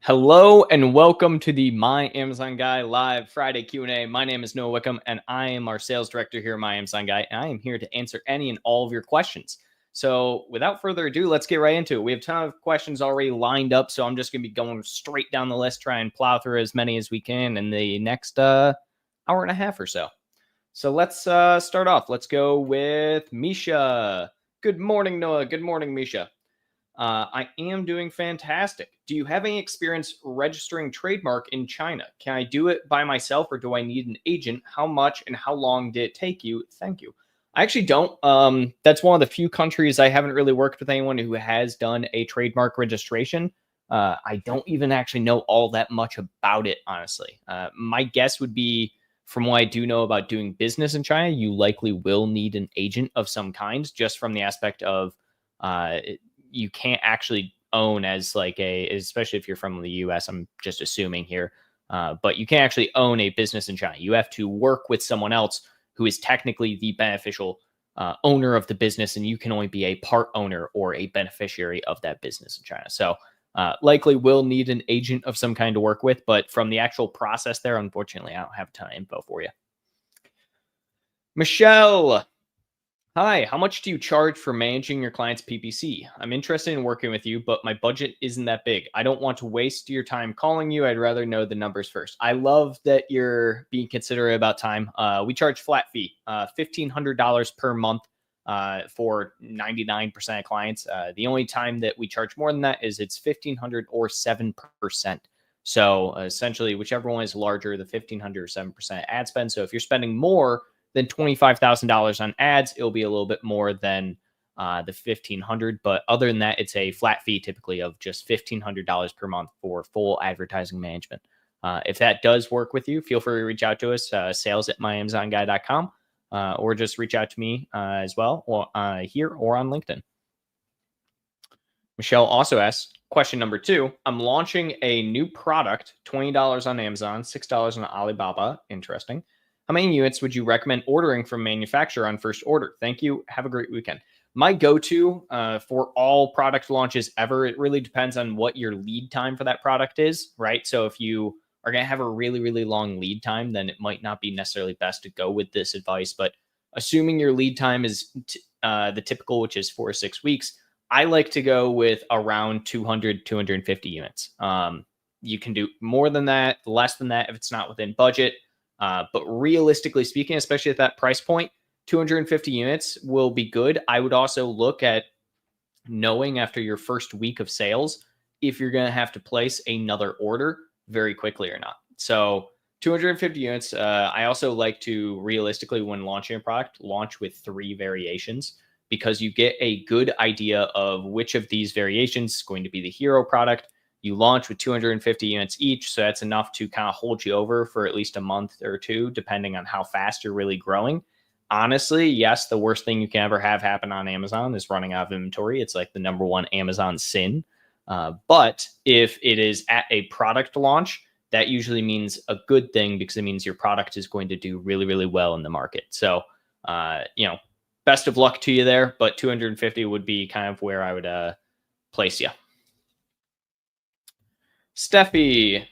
Hello and welcome to the My Amazon Guy live Friday Q&A. My name is Noah Wickham and I am our sales director here at My Amazon Guy, and I am here to answer any and all of your questions. So without further ado, let's get right into it. We have a ton of questions already lined up, so I'm just going to be going straight down the list, try and plow through as many as we can in the next hour and a half or so. So let's start off. Let's go with Misha. Good morning, Noah. Good morning, Misha. I am doing fantastic. Do you have any experience registering trademark in China? Can I do it by myself or do I need an agent? How much and how long did it take you? Thank you. I actually don't. That's one of the few countries I haven't really worked with anyone who has done a trademark registration. I don't even actually know all that much about it, honestly. My guess would be, from what I do know about doing business in China, you likely will need an agent of some kind, just from the aspect of you can't actually own as like especially if you're from the US, I'm just assuming here, but you can't actually own a business in China. You have to work with someone else who is technically the beneficial owner of the business, and you can only be a part owner or a beneficiary of that business in China. So likely will need an agent of some kind to work with, but from the actual process there, unfortunately, I don't have a ton of info for you. Michelle. Hi, how much do you charge for managing your client's PPC? I'm interested in working with you, but my budget isn't that big. I don't want to waste your time calling you. I'd rather know the numbers first. I love that you're being considerate about time. We charge flat fee, $1,500 per month for 99% of clients. The only time that we charge more than that is it's $1,500 or 7%. So essentially, whichever one is larger, the $1,500 or 7% ad spend. So if you're spending more than $25,000 on ads, it'll be a little bit more than the $1,500. But other than that, it's a flat fee typically of just $1,500 per month for full advertising management. If that does work with you, feel free to reach out to us, sales@myamazonguy.com, or just reach out to me as well, or here or on LinkedIn. Michelle also asks, question number 2, I'm launching a new product, $20 on Amazon, $6 on Alibaba. Interesting. How many units would you recommend ordering from manufacturer on first order? Thank you. Have a great weekend. My go-to for all product launches ever, it really depends on what your lead time for that product is, right? So if you are going to have a really, really long lead time, then it might not be necessarily best to go with this advice. But assuming your lead time is the typical, which is 4 to 6 weeks, I like to go with around 200, 250 units. You can do more than that, less than that if it's not within budget. But realistically speaking, especially at that price point, 250 units will be good. I would also look at knowing after your first week of sales if you're going to have to place another order very quickly or not. So 250 units. I also like to realistically, when launching a product, launch with 3 variations, because you get a good idea of which of these variations is going to be the hero product. You launch with 250 units each, so that's enough to kind of hold you over for at least a month or 2, depending on how fast you're really growing. Honestly, yes, the worst thing you can ever have happen on Amazon is running out of inventory. It's like the number one Amazon sin. But if it is at a product launch, that usually means a good thing, because it means your product is going to do really, really well in the market. So, best of luck to you there, but 250 would be kind of where I would place you. Steffi,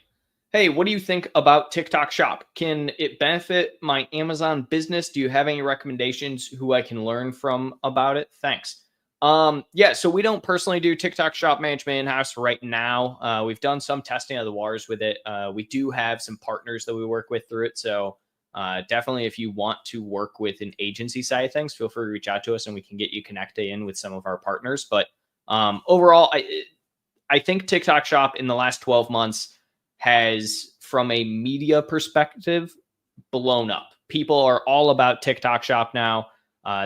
hey, what do you think about TikTok Shop? Can it benefit my Amazon business? Do you have any recommendations who I can learn from about it? Thanks. Yeah, so we don't personally do TikTok Shop management in-house right now. We've done some testing of the waters with it. We do have some partners that we work with through it. So definitely, if you want to work with an agency side of things, feel free to reach out to us and we can get you connected in with some of our partners. But overall, I think TikTok Shop in the last 12 months has, from a media perspective, blown up. People are all about TikTok Shop now.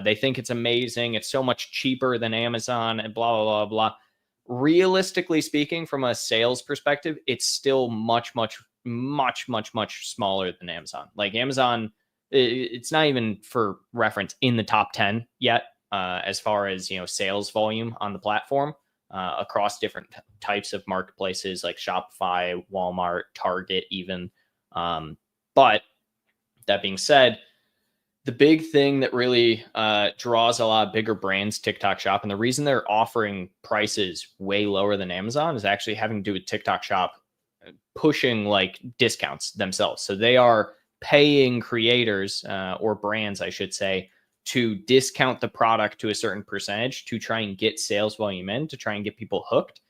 They think it's amazing. It's so much cheaper than Amazon and blah, blah, blah, blah. Realistically speaking, from a sales perspective, it's still much smaller than Amazon. Like Amazon, it's not even, for reference, in the top 10 yet as far as, sales volume on the platform. Across different types of marketplaces like Shopify, Walmart, Target even. But that being said, the big thing that really draws a lot of bigger brands TikTok Shop, and the reason they're offering prices way lower than Amazon, is actually having to do with TikTok Shop pushing like discounts themselves. So they are paying creators or brands, I should say, to discount the product to a certain percentage to try and get sales volume in, to try and get people hooked.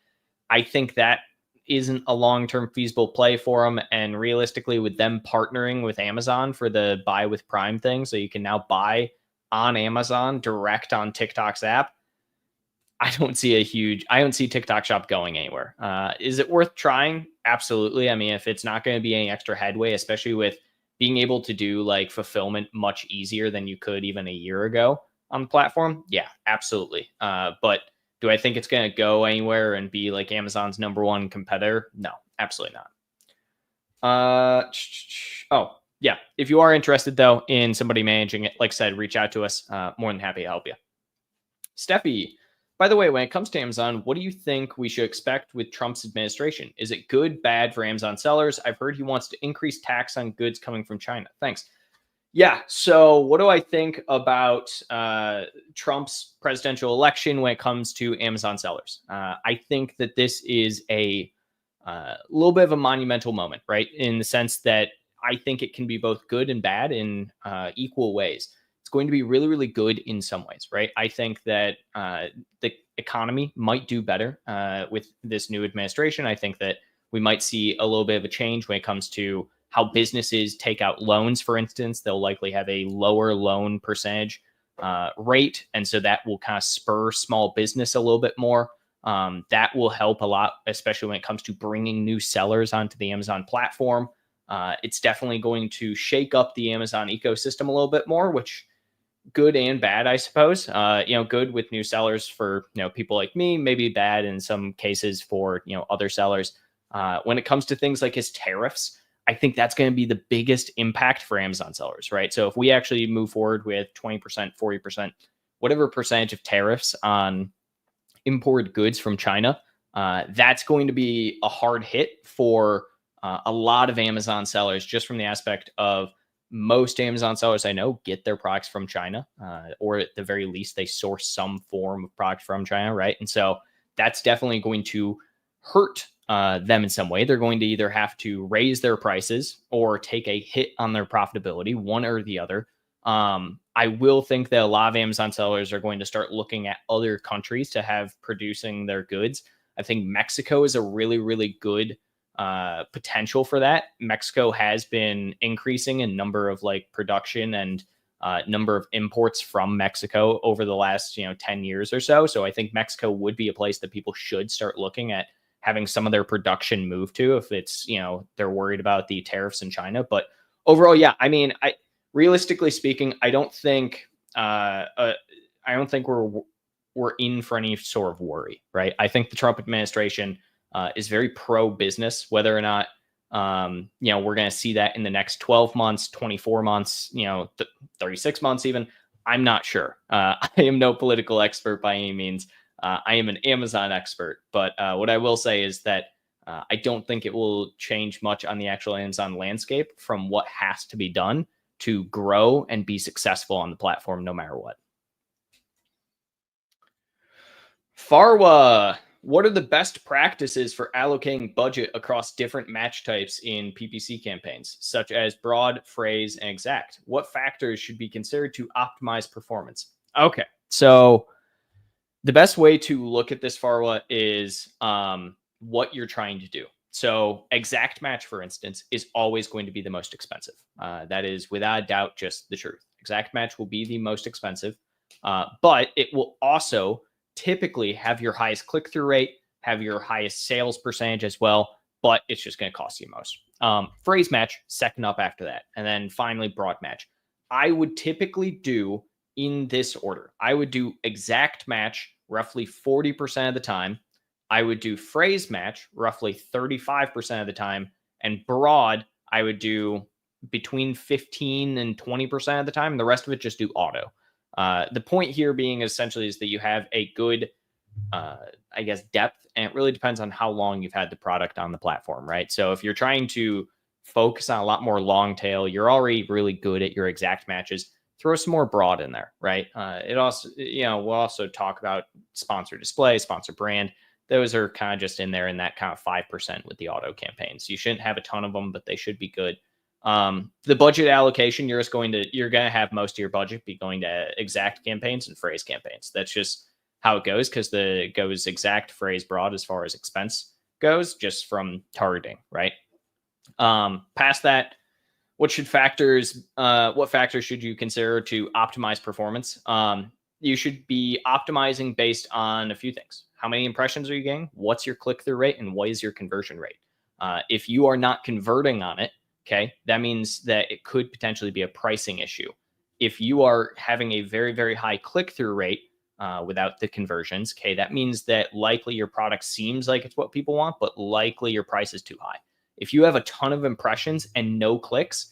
I think that isn't a long-term feasible play for them. And realistically, with them partnering with Amazon for the buy with Prime thing, so you can now buy on Amazon direct on TikTok's app, I don't see TikTok Shop going anywhere. Is it worth trying? Absolutely. I mean, if it's not going to be any extra headway, especially with being able to do like fulfillment much easier than you could even a year ago on the platform, yeah, absolutely. But do I think it's going to go anywhere and be like Amazon's #1 competitor? No, absolutely not. Oh, yeah. If you are interested, though, in somebody managing it, like I said, reach out to us. More than happy to help you. Steffi, by the way, when it comes to Amazon, what do you think we should expect with Trump's administration? Is it good, bad for Amazon sellers? I've heard he wants to increase tax on goods coming from China. Thanks. Yeah. So what do I think about Trump's presidential election when it comes to Amazon sellers? I think that this is a little bit of a monumental moment, right? In the sense that I think it can be both good and bad in equal ways. It's going to be really, really good in some ways, right? I think that the economy might do better with this new administration. I think that we might see a little bit of a change when it comes to how businesses take out loans, for instance. They'll likely have a lower loan percentage rate. And so that will kind of spur small business a little bit more. That will help a lot, especially when it comes to bringing new sellers onto the Amazon platform. It's definitely going to shake up the Amazon ecosystem a little bit more, which good and bad, I suppose. Good with new sellers for, people like me, maybe bad in some cases for, other sellers. When it comes to things like his tariffs, I think that's going to be the biggest impact for Amazon sellers, right? So if we actually move forward with 20%, 40%, whatever percentage of tariffs on imported goods from China, that's going to be a hard hit for a lot of Amazon sellers, just from the aspect of most Amazon sellers I know get their products from China, or at the very least, they source some form of product from China, right? And so that's definitely going to hurt them in some way. They're going to either have to raise their prices or take a hit on their profitability, one or the other. I will think that a lot of Amazon sellers are going to start looking at other countries to have producing their goods. I think Mexico is a really, really good potential for that. Mexico has been increasing in number of like production and number of imports from Mexico over the last 10 years or so. So I think Mexico would be a place that people should start looking at having some of their production move to, if it's they're worried about the tariffs in China. But overall, yeah, I mean, realistically speaking, I don't think we're in for any sort of worry, right? I think the Trump administration is very pro-business. Whether or not we're going to see that in the next 12 months, 24 months, 36 months even, I'm not sure. I am no political expert by any means. I am an Amazon expert, but what I will say is that I don't think it will change much on the actual Amazon landscape from what has to be done to grow and be successful on the platform no matter what. Farwa, what are the best practices for allocating budget across different match types in PPC campaigns, such as broad, phrase, and exact? What factors should be considered to optimize performance? Okay, so the best way to look at this, Farwa, is what you're trying to do. So exact match, for instance, is always going to be the most expensive. That is without a doubt just the truth. Exact match will be the most expensive, but it will also typically have your highest click-through rate, have your highest sales percentage as well, but it's just going to cost you most. Phrase match, second up after that. And then finally, broad match. I would typically do in this order. I would do exact match roughly 40% of the time. I would do phrase match roughly 35% of the time. And broad, I would do between 15 and 20% of the time. And the rest of it, just do auto. The point here being essentially is that you have a good, depth, and it really depends on how long you've had the product on the platform, right? So if you're trying to focus on a lot more long tail, you're already really good at your exact matches, throw some more broad in there, right? It also, we'll also talk about sponsor display, sponsor brand. those are kind of just in there in that kind of 5% with the auto campaigns. You shouldn't have a ton of them, but they should be good. The budget allocation, you're going to have most of your budget be going to exact campaigns and phrase campaigns. That's just how it goes, because it goes exact, phrase, broad as far as expense goes, just from targeting, right? Past that, what factors should you consider to optimize performance? You should be optimizing based on a few things. How many impressions are you getting? What's your click-through rate? And what is your conversion rate? If you are not converting on it, okay, that means that it could potentially be a pricing issue. If you are having a very, very high click-through rate without the conversions, okay, that means that likely your product seems like it's what people want, but likely your price is too high. If you have a ton of impressions and no clicks,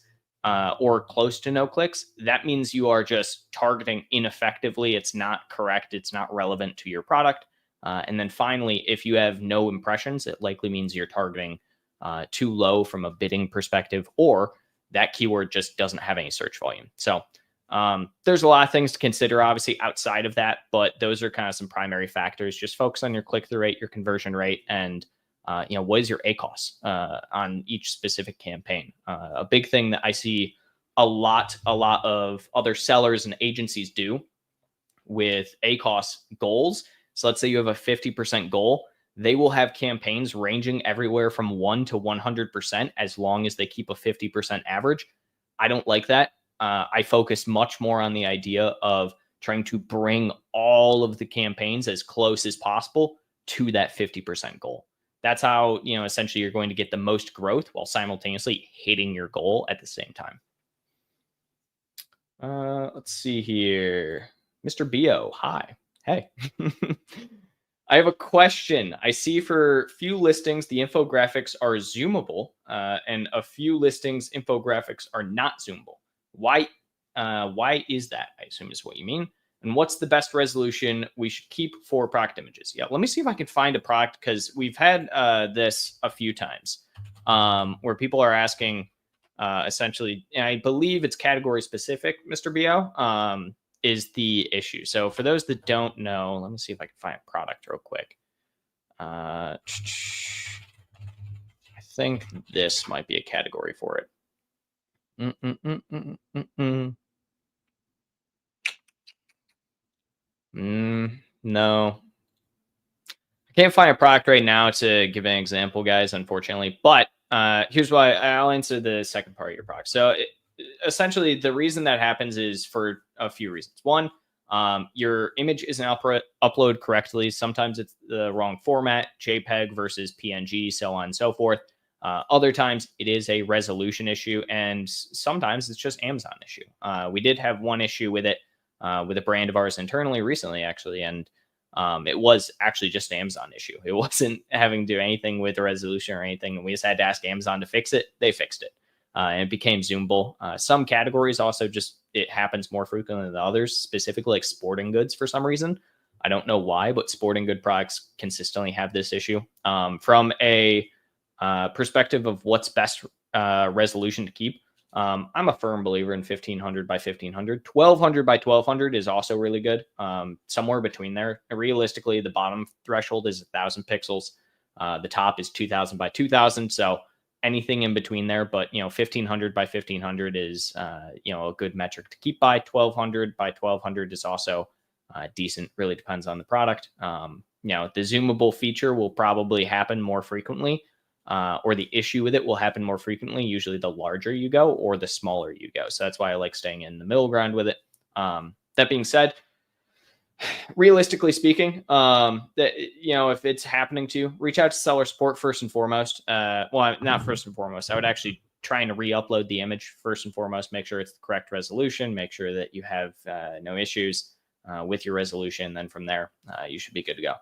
or close to no clicks, that means you are just targeting ineffectively. It's not correct. It's not relevant to your product. And then finally, if you have no impressions, it likely means you're targeting too low from a bidding perspective, or that keyword just doesn't have any search volume. So there's a lot of things to consider, obviously, outside of that, but those are kind of some primary factors. Just focus on your click-through rate, your conversion rate, and what is your ACoS on each specific campaign? A big thing that I see a lot of other sellers and agencies do with ACoS goals. So let's say you have a 50% goal. They will have campaigns ranging everywhere from 1 to 100% as long as they keep a 50% average. I don't like that. I focus much more on the idea of trying to bring all of the campaigns as close as possible to that 50% goal. That's how, essentially you're going to get the most growth while simultaneously hitting your goal at the same time. Let's see here. Mr. Bo, hi. Hey. I have a question. I see for few listings, the infographics are zoomable, and a few listings, infographics are not zoomable. Why is that? I assume is what you mean. And what's the best resolution we should keep for product images? Yeah, let me see if I can find a product, because we've had this a few times where people are asking essentially, and I believe it's category specific, Mr. Bo, is the issue. So for those that don't know, let me see if I can find a product real quick. I think this might be a category for it. No, I can't find a product right now to give an example, guys, unfortunately. But here's why. I'll answer the second part of your product. So essentially, the reason that happens is for a few reasons. One, your image isn't uploaded correctly. Sometimes it's the wrong format, JPEG versus PNG, so on and so forth. Other times it is a resolution issue, and sometimes it's just Amazon issue. We did have one issue with it with a brand of ours internally recently, actually, and it was actually just an Amazon issue. It wasn't having to do anything with the resolution or anything. We just had to ask Amazon to fix it. They fixed it. And it became zoomable. Some categories also it happens more frequently than others, specifically like sporting goods for some reason. I don't know why, but sporting good products consistently have this issue. From a perspective of what's best resolution to keep, I'm a firm believer in 1500 by 1500. 1200 by 1200 is also really good. Somewhere between there. Realistically, the bottom threshold is 1000 pixels. The top is 2000 by 2000. So anything in between there, but 1500 by 1500 is a good metric to keep by. 1200 by 1200 is also decent. Really depends on the product. The zoomable feature will probably happen more frequently, or the issue with it will happen more frequently. Usually, the larger you go or the smaller you go. So that's why I like staying in the middle ground with it. That being said, realistically speaking, if it's happening to you, reach out to seller support first and foremost. Well, not first and foremost. I would actually try to re-upload the image first and foremost. Make sure it's the correct resolution. Make sure that you have no issues with your resolution. Then from there, you should be good to go.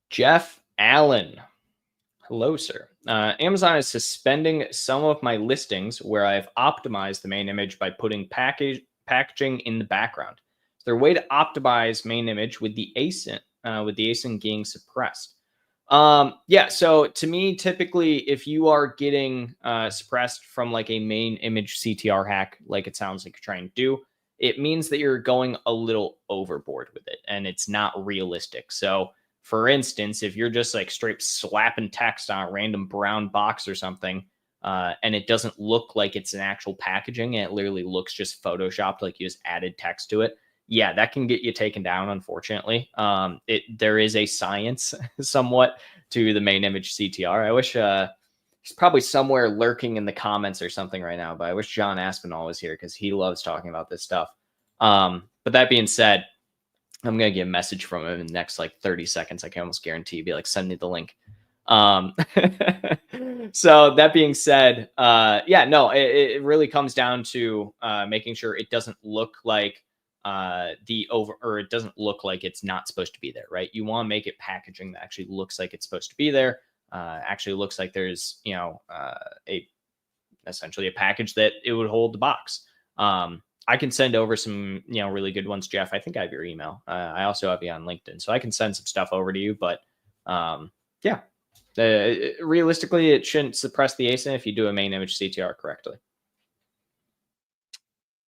Jeff Allen. Hello, sir. Amazon is suspending some of my listings where I've optimized the main image by putting packaging in the background. Is there a way to optimize main image with the ASIN being suppressed? Yeah. So to me, typically, if you are getting suppressed from like a main image CTR hack, like it sounds like you're trying to do, it means that you're going a little overboard with it and it's not realistic. So for instance, if you're just like straight slapping text on a random brown box or something, and it doesn't look like it's an actual packaging, and it literally looks just photoshopped, like you just added text to it, yeah, that can get you taken down, unfortunately. There is a science somewhat to the main image CTR. I wish he's probably somewhere lurking in the comments or something right now, but I wish John Aspinall was here because he loves talking about this stuff. But that being said, I'm going to get a message from him in the next like 30 seconds. I can almost guarantee, be like, send me the link. So that being said, yeah, no, it really comes down to making sure it doesn't look like it doesn't look like it's not supposed to be there, right? You want to make it packaging that actually looks like it's supposed to be there. Actually looks like there's, essentially a package that it would hold the box. I can send over some, really good ones, Jeff. I think I have your email. I also have you on LinkedIn, so I can send some stuff over to you. But yeah, realistically, it shouldn't suppress the ASIN if you do a main image CTR correctly.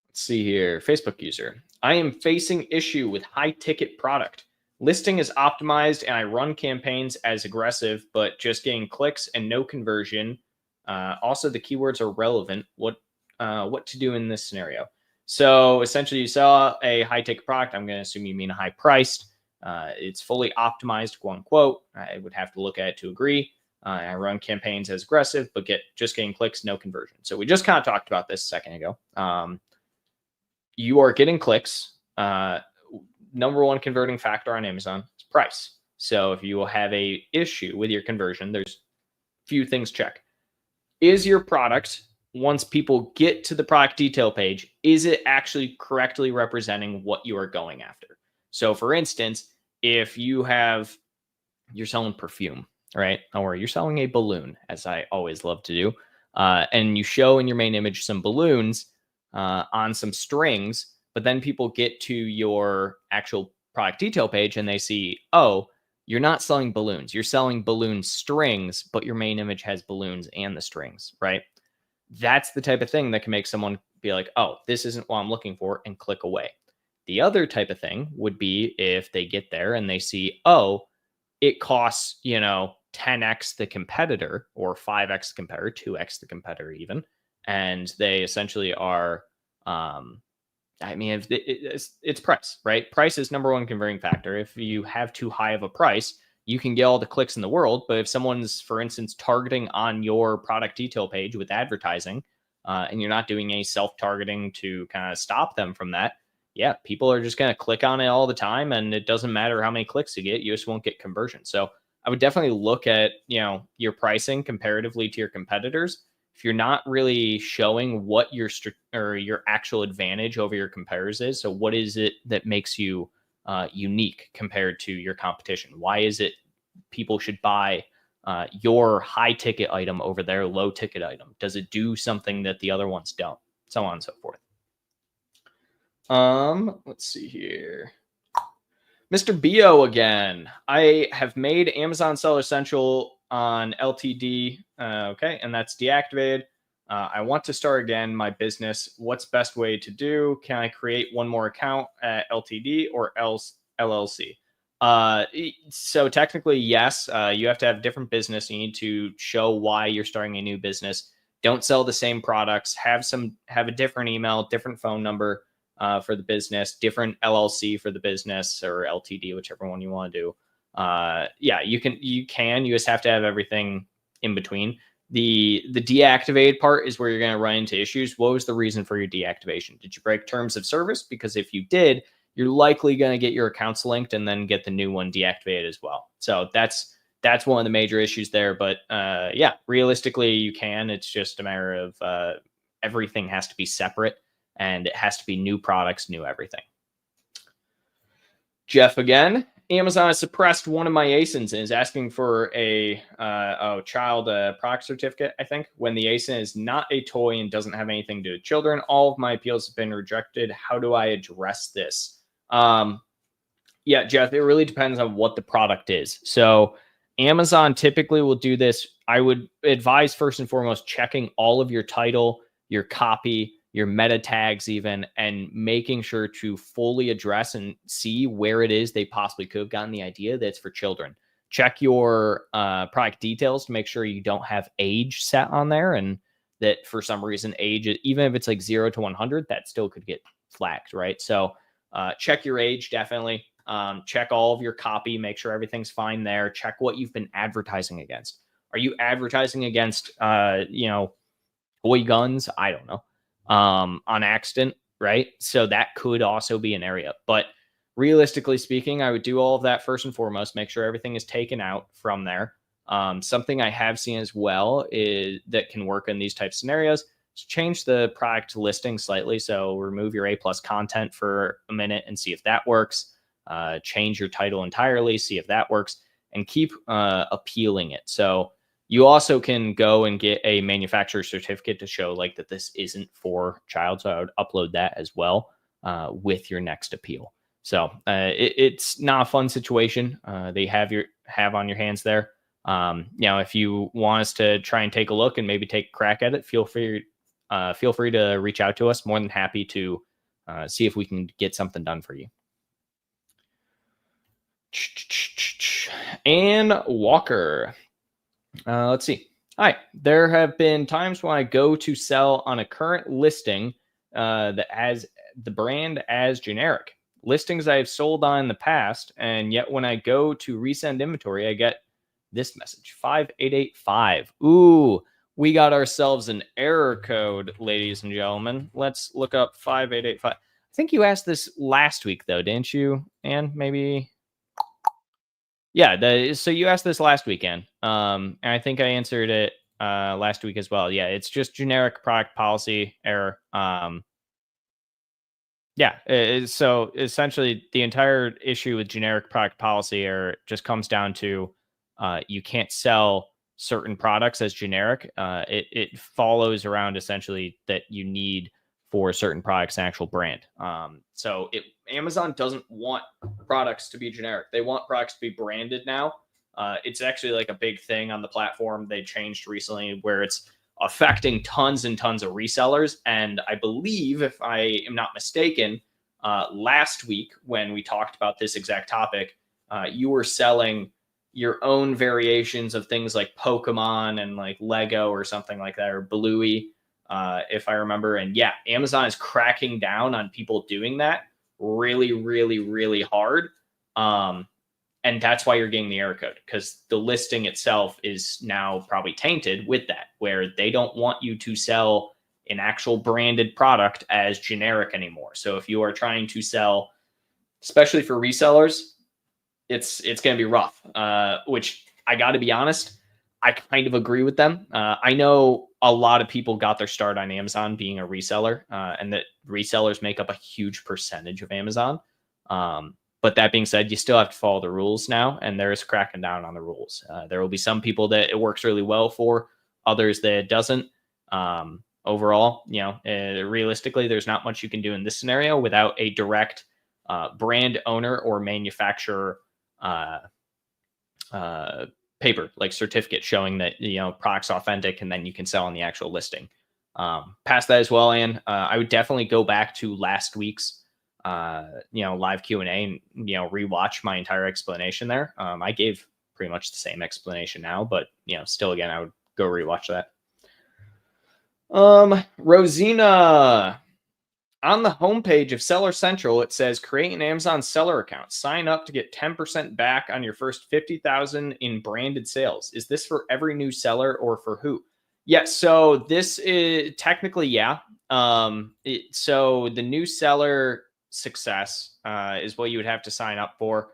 Let's see here. Facebook user. I am facing issue with high ticket product. Listing is optimized and I run campaigns as aggressive, but just getting clicks and no conversion. Also, the keywords are relevant. What to do in this scenario? So essentially, you sell a high ticket product. I'm going to assume you mean a high priced. It's fully optimized, quote unquote. I would have to look at it to agree. I run campaigns as aggressive, but just getting clicks, no conversion. So we just kind of talked about this a second ago. You are getting clicks. Number one converting factor on Amazon is price. So if you will have a issue with your conversion, there's few things check. Is your product, once people get to the product detail page, is it actually correctly representing what you are going after? So for instance, if you're selling perfume, right? Or you're selling a balloon, as I always love to do, and you show in your main image some balloons on some strings, but then people get to your actual product detail page and they see, oh, you're not selling balloons. You're selling balloon strings, but your main image has balloons and the strings, right? That's the type of thing that can make someone be like, oh, this isn't what I'm looking for, and click away. The other type of thing would be if they get there and they see, oh, it costs, 10x the competitor or 5x the competitor, 2x the competitor even. And they essentially are, it's price, right? Price is number one converting factor. If you have too high of a price, you can get all the clicks in the world. But if someone's, for instance, targeting on your product detail page with advertising, and you're not doing any self-targeting to kind of stop them from that, yeah, people are just going to click on it all the time. And it doesn't matter how many clicks you get, you just won't get conversion. So I would definitely look at, your pricing comparatively to your competitors. If you're not really showing what your actual advantage over your competitors is, so what is it that makes you unique compared to your competition? Why is it people should buy your high ticket item over their low ticket item? Does it do something that the other ones don't? So on and so forth. Let's see here. Mr. Bo again. I have made Amazon Seller Central on LTD. Okay, and that's deactivated. I want to start again my business. What's best way to do? Can I create one more account at LTD or else LLC? So technically, yes. You have to have a different business. You need to show why you're starting a new business. Don't sell the same products. Have a different email, different phone number for the business, different LLC for the business, or LTD, whichever one you want to do. Yeah, you can. You just have to have everything in between. The deactivated part is where you're going to run into issues. What was the reason for your deactivation? Did you break terms of service? Because if you did, you're likely going to get your accounts linked and then get the new one deactivated as well. So that's one of the major issues there. But yeah, realistically, you can. It's just a matter of everything has to be separate, and it has to be new products, new everything. Jeff again. Amazon has suppressed one of my ASINs and is asking for a child product certificate, I think, when the ASIN is not a toy and doesn't have anything to do with children. All of my appeals have been rejected. How do I address this? Yeah, Jeff, it really depends on what the product is. So Amazon typically will do this. I would advise first and foremost checking all of your title, your copy, your meta tags even, and making sure to fully address and see where it is they possibly could have gotten the idea that's for children. Check your product details to make sure you don't have age set on there, and that for some reason age, even if it's like 0 to 100, that still could get flagged, right? So check your age, definitely. Check all of your copy, make sure everything's fine there. Check what you've been advertising against. Are you advertising against, toy guns? I don't know. On accident, right? So that could also be an area. But realistically speaking, I would do all of that first and foremost, make sure everything is taken out from there. Something I have seen as well is that can work in these type of scenarios. Change the product listing slightly. So remove your A+ content for a minute and see if that works. Change your title entirely, see if that works, and keep appealing it. So you also can go and get a manufacturer certificate to show like that this isn't for child. So I would upload that as well with your next appeal. So it's not a fun situation. They have on your hands there. If you want us to try and take a look and maybe take a crack at it, feel free to reach out to us. More than happy to see if we can get something done for you. And Walker. Let's see. Hi. There have been times when I go to sell on a current listing that has the brand as generic. Listings I have sold on in the past, and yet when I go to resend inventory, I get this message, 5885. Ooh, we got ourselves an error code, ladies and gentlemen. Let's look up 5885. I think you asked this last week, though, didn't you? And maybe... Yeah, so you asked this last weekend, and I think I answered it last week as well. Yeah, it's just generic product policy error. So essentially the entire issue with generic product policy error just comes down to you can't sell certain products as generic. It follows around essentially that you need for certain products an actual brand. So Amazon doesn't want products to be generic. They want products to be branded now. It's actually like a big thing on the platform they changed recently where it's affecting tons and tons of resellers. And I believe, if I am not mistaken, last week when we talked about this exact topic, you were selling your own variations of things like Pokemon and like Lego or something like that, or Bluey, if I remember. And yeah, Amazon is cracking down on people doing that really, really, really hard. And that's why you're getting the error code, because the listing itself is now probably tainted with that, where they don't want you to sell an actual branded product as generic anymore. So if you are trying to sell, especially for resellers, it's going to be rough, which I got to be honest, I kind of agree with them. I know a lot of people got their start on Amazon being a reseller, and that resellers make up a huge percentage of Amazon. But that being said, you still have to follow the rules now, and there is cracking down on the rules. There will be some people that it works really well for, others that it doesn't. Overall, realistically, there's not much you can do in this scenario without a direct brand owner or manufacturer paper, like certificate showing that product's authentic, and then you can sell on the actual listing. Past that as well, and I would definitely go back to last week's live Q&A and rewatch my entire explanation there. I gave pretty much the same explanation now, but still, again, I would go rewatch that. Rosina, on the homepage of Seller Central, it says create an Amazon seller account. Sign up to get 10% back on your first 50,000 in branded sales. Is this for every new seller or for who? Yeah, so this is technically, yeah. So the new seller success is what you would have to sign up for.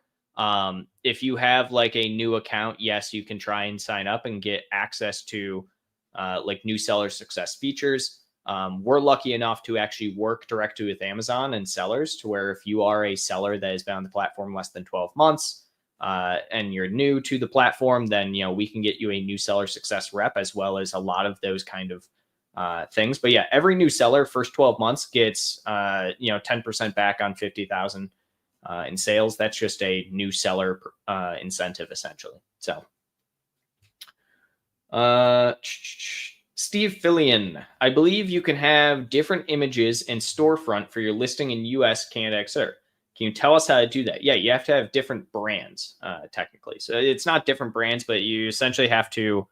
If you have like a new account, yes, you can try and sign up and get access to like new seller success features. We're lucky enough to actually work directly with Amazon and sellers to where if you are a seller that has been on the platform less than 12 months and you're new to the platform, then we can get you a new seller success rep, as well as a lot of those kind of things. But yeah, every new seller first 12 months gets 10% back on 50,000 in sales. That's just a new seller incentive essentially. So Steve Fillion, I believe you can have different images and storefront for your listing in US, Canada, etc. Can you tell us how to do that? Yeah, you have to have different brands, technically. So it's not different brands, but you essentially have to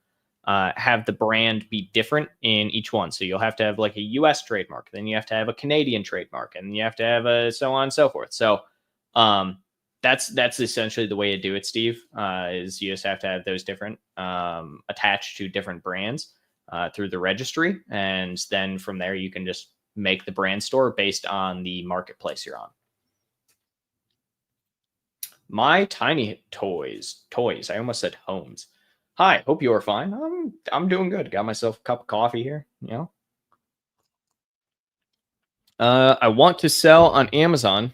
have the brand be different in each one. So you'll have to have like a US trademark, then you have to have a Canadian trademark, and you have to have a so on and so forth. So that's essentially the way to do it, Steve. Is you just have to have those different attached to different brands through the registry, and then from there you can just make the brand store based on the marketplace you're on. My tiny toys. I almost said homes. Hi, hope you are fine. I'm doing good. Got myself a cup of coffee here. I want to sell on Amazon.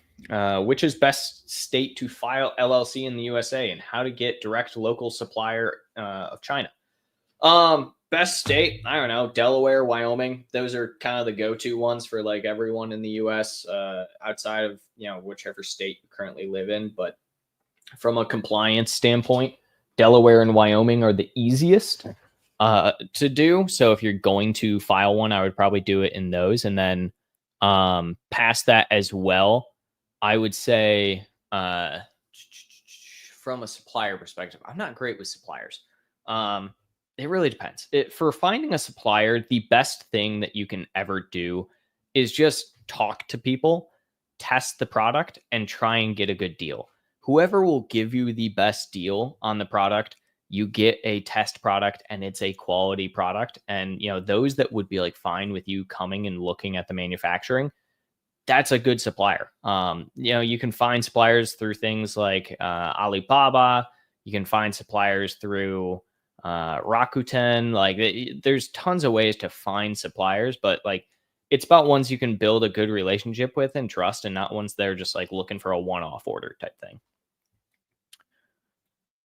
Which is best state to file LLC in the USA, and how to get direct local supplier of China? Best state, I don't know, Delaware, Wyoming. Those are kind of the go-to ones for like everyone in the US, outside of, whichever state you currently live in. But from a compliance standpoint, Delaware and Wyoming are the easiest to do. So if you're going to file one, I would probably do it in those. And then past that as well, I would say from a supplier perspective, I'm not great with suppliers. It really depends. For finding a supplier, the best thing that you can ever do is just talk to people, test the product, and try and get a good deal. Whoever will give you the best deal on the product, you get a test product and it's a quality product. And, those that would be like fine with you coming and looking at the manufacturing, that's a good supplier. You can find suppliers through things like Alibaba. You can find suppliers through Rakuten. Like there's tons of ways to find suppliers, but like it's about ones you can build a good relationship with and trust, and not ones that are just like looking for a one-off order type thing.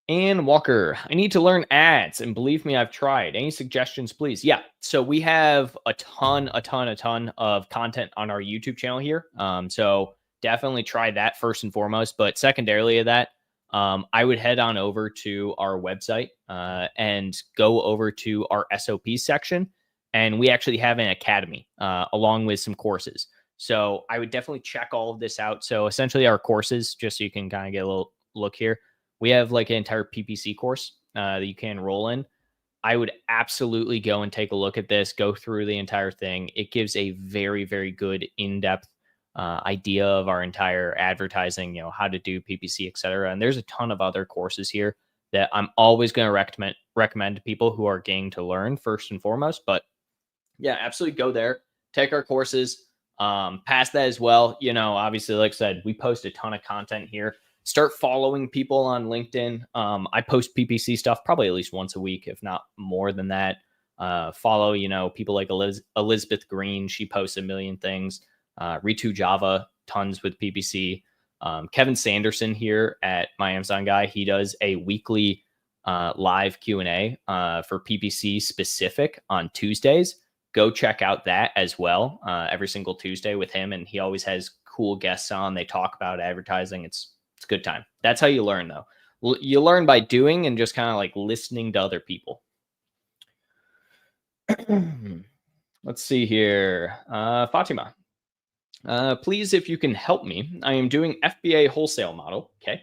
And Walker, I need to learn ads, and believe me, I've tried. Any suggestions, please? Yeah, so we have a ton of content on our YouTube channel here. So definitely try that first and foremost. But secondarily to that, I would head on over to our website and go over to our SOP section, and we actually have an academy along with some courses. So I would definitely check all of this out. So essentially, our courses, just so you can kind of get a little look here. We have like an entire PPC course that you can enroll in. I would absolutely go and take a look at this, go through the entire thing. It gives a very, very good in-depth idea of our entire advertising, how to do PPC, etc. And there's a ton of other courses here that I'm always going to recommend to people who are getting to learn first and foremost. But yeah, absolutely go there, take our courses. Past that as well, obviously, like I said, we post a ton of content here. Start following people on LinkedIn. I post PPC stuff probably at least once a week, if not more than that. Follow, people like Elizabeth Green. She posts a million things. Ritu Java, tons with PPC. Kevin Sanderson here at My Amazon Guy. He does a weekly live Q&A for PPC specific on Tuesdays. Go check out that as well every single Tuesday with him. And he always has cool guests on. They talk about advertising. It's a good time. That's how you learn, though. You learn by doing and just kind of like listening to other people. Let's see here. Fatima, please, if you can help me, I am doing FBA wholesale model. Okay.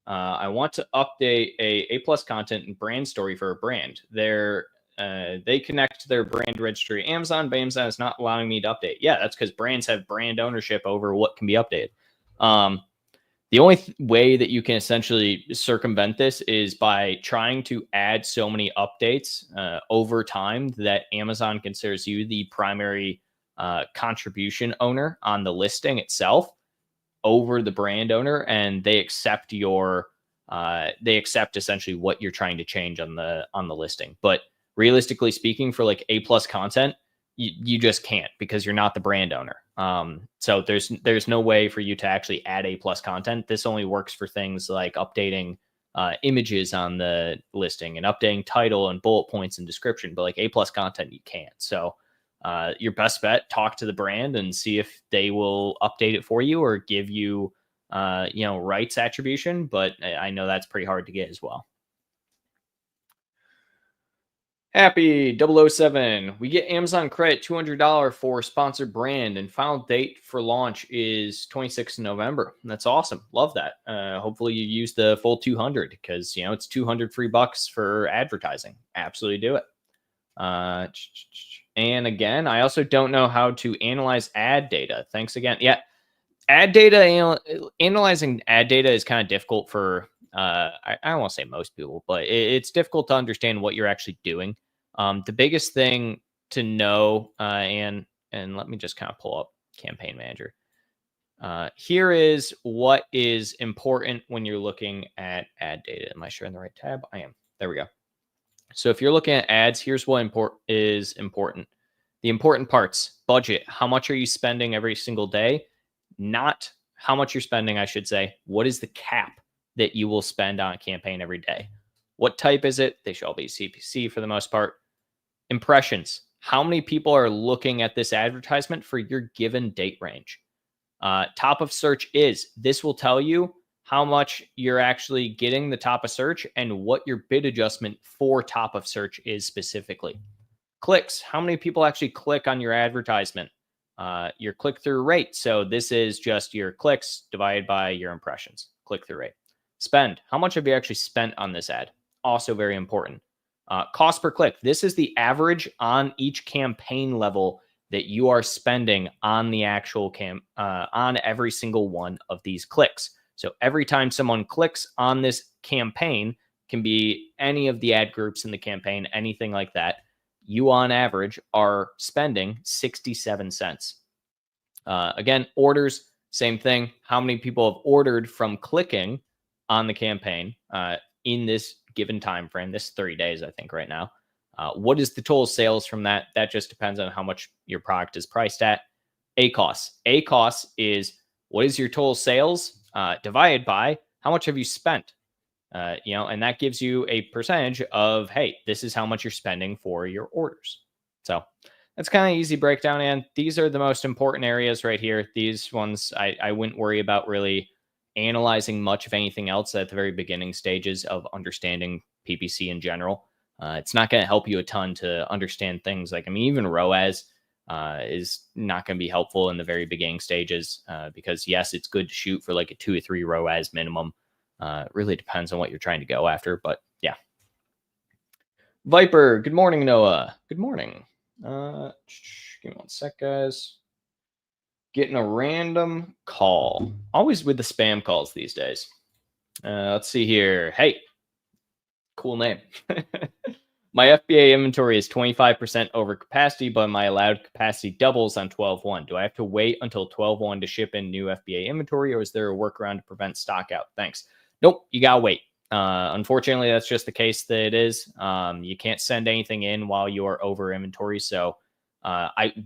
I want to update A+ content and brand story for a brand. They connect to their brand registry Amazon, but Amazon is not allowing me to update. Yeah, that's because brands have brand ownership over what can be updated. The only way that you can essentially circumvent this is by trying to add so many updates over time that Amazon considers you the primary contribution owner on the listing itself over the brand owner, and they accept essentially what you're trying to change on the listing. But realistically speaking, for like A+ content, you just can't, because you're not the brand owner. So there's no way for you to actually add A+ content. This only works for things like updating images on the listing and updating title and bullet points and description, but like A+ content, you can't. So your best bet, talk to the brand and see if they will update it for you or give you, rights attribution. But I know that's pretty hard to get as well. Happy 007. We get Amazon credit $200 for sponsored brand, and final date for launch is 26th of November. That's awesome. Love that. Hopefully you use the full 200 because it's 200 free bucks for advertising. Absolutely do it. And again, I also don't know how to analyze ad data. Thanks again. Yeah, ad data analyzing ad data is kind of difficult for I don't want to say most people, but it's difficult to understand what you're actually doing. The biggest thing to know, and let me just kind of pull up Campaign Manager. Here is what is important when you're looking at ad data. Am I sharing the right tab? I am. There we go. So if you're looking at ads, here's what is important. The important parts: budget. How much are you spending every single day? Not how much you're spending, I should say. What is the cap that you will spend on a campaign every day? What type is it? They should all be CPC for the most part. Impressions. How many people are looking at this advertisement for your given date range? Top of search is. This will tell you how much you're actually getting the top of search and what your bid adjustment for top of search is specifically. Clicks. How many people actually click on your advertisement? Your click-through rate. So this is just your clicks divided by your impressions. Click-through rate. Spend. How much have you actually spent on this ad? Also very important. Cost per click. This is the average on each campaign level that you are spending on the actual on every single one of these clicks. So every time someone clicks on this campaign, can be any of the ad groups in the campaign, anything like that, you on average are spending 67 cents. Again, orders, same thing. How many people have ordered from clicking on the campaign in this given time frame? This 30 days, I think, right now. What is the total sales from that? That just depends on how much your product is priced at. ACoS. ACoS is what is your total sales divided by how much have you spent? And that gives you a percentage of, hey, this is how much you're spending for your orders. So that's kind of easy breakdown. And these are the most important areas right here. These ones I wouldn't worry about really analyzing much of anything else at the very beginning stages of understanding PPC in general. It's not going to help you a ton to understand things like, even ROAS is not going to be helpful in the very beginning stages because, yes, it's good to shoot for like a 2 or 3 ROAS minimum. Really depends on what you're trying to go after, but yeah. Viper, good morning, Noah. Good morning. Give me one sec, guys. Getting a random call. Always with the spam calls these days. Let's see here. Hey, cool name. My FBA inventory is 25% over capacity, but my allowed capacity doubles on 12/1. Do I have to wait until 12/1 to ship in new FBA inventory, or is there a workaround to prevent stock out? Thanks. Nope, you gotta wait. Unfortunately, that's just the case that it is. You can't send anything in while you are over inventory. So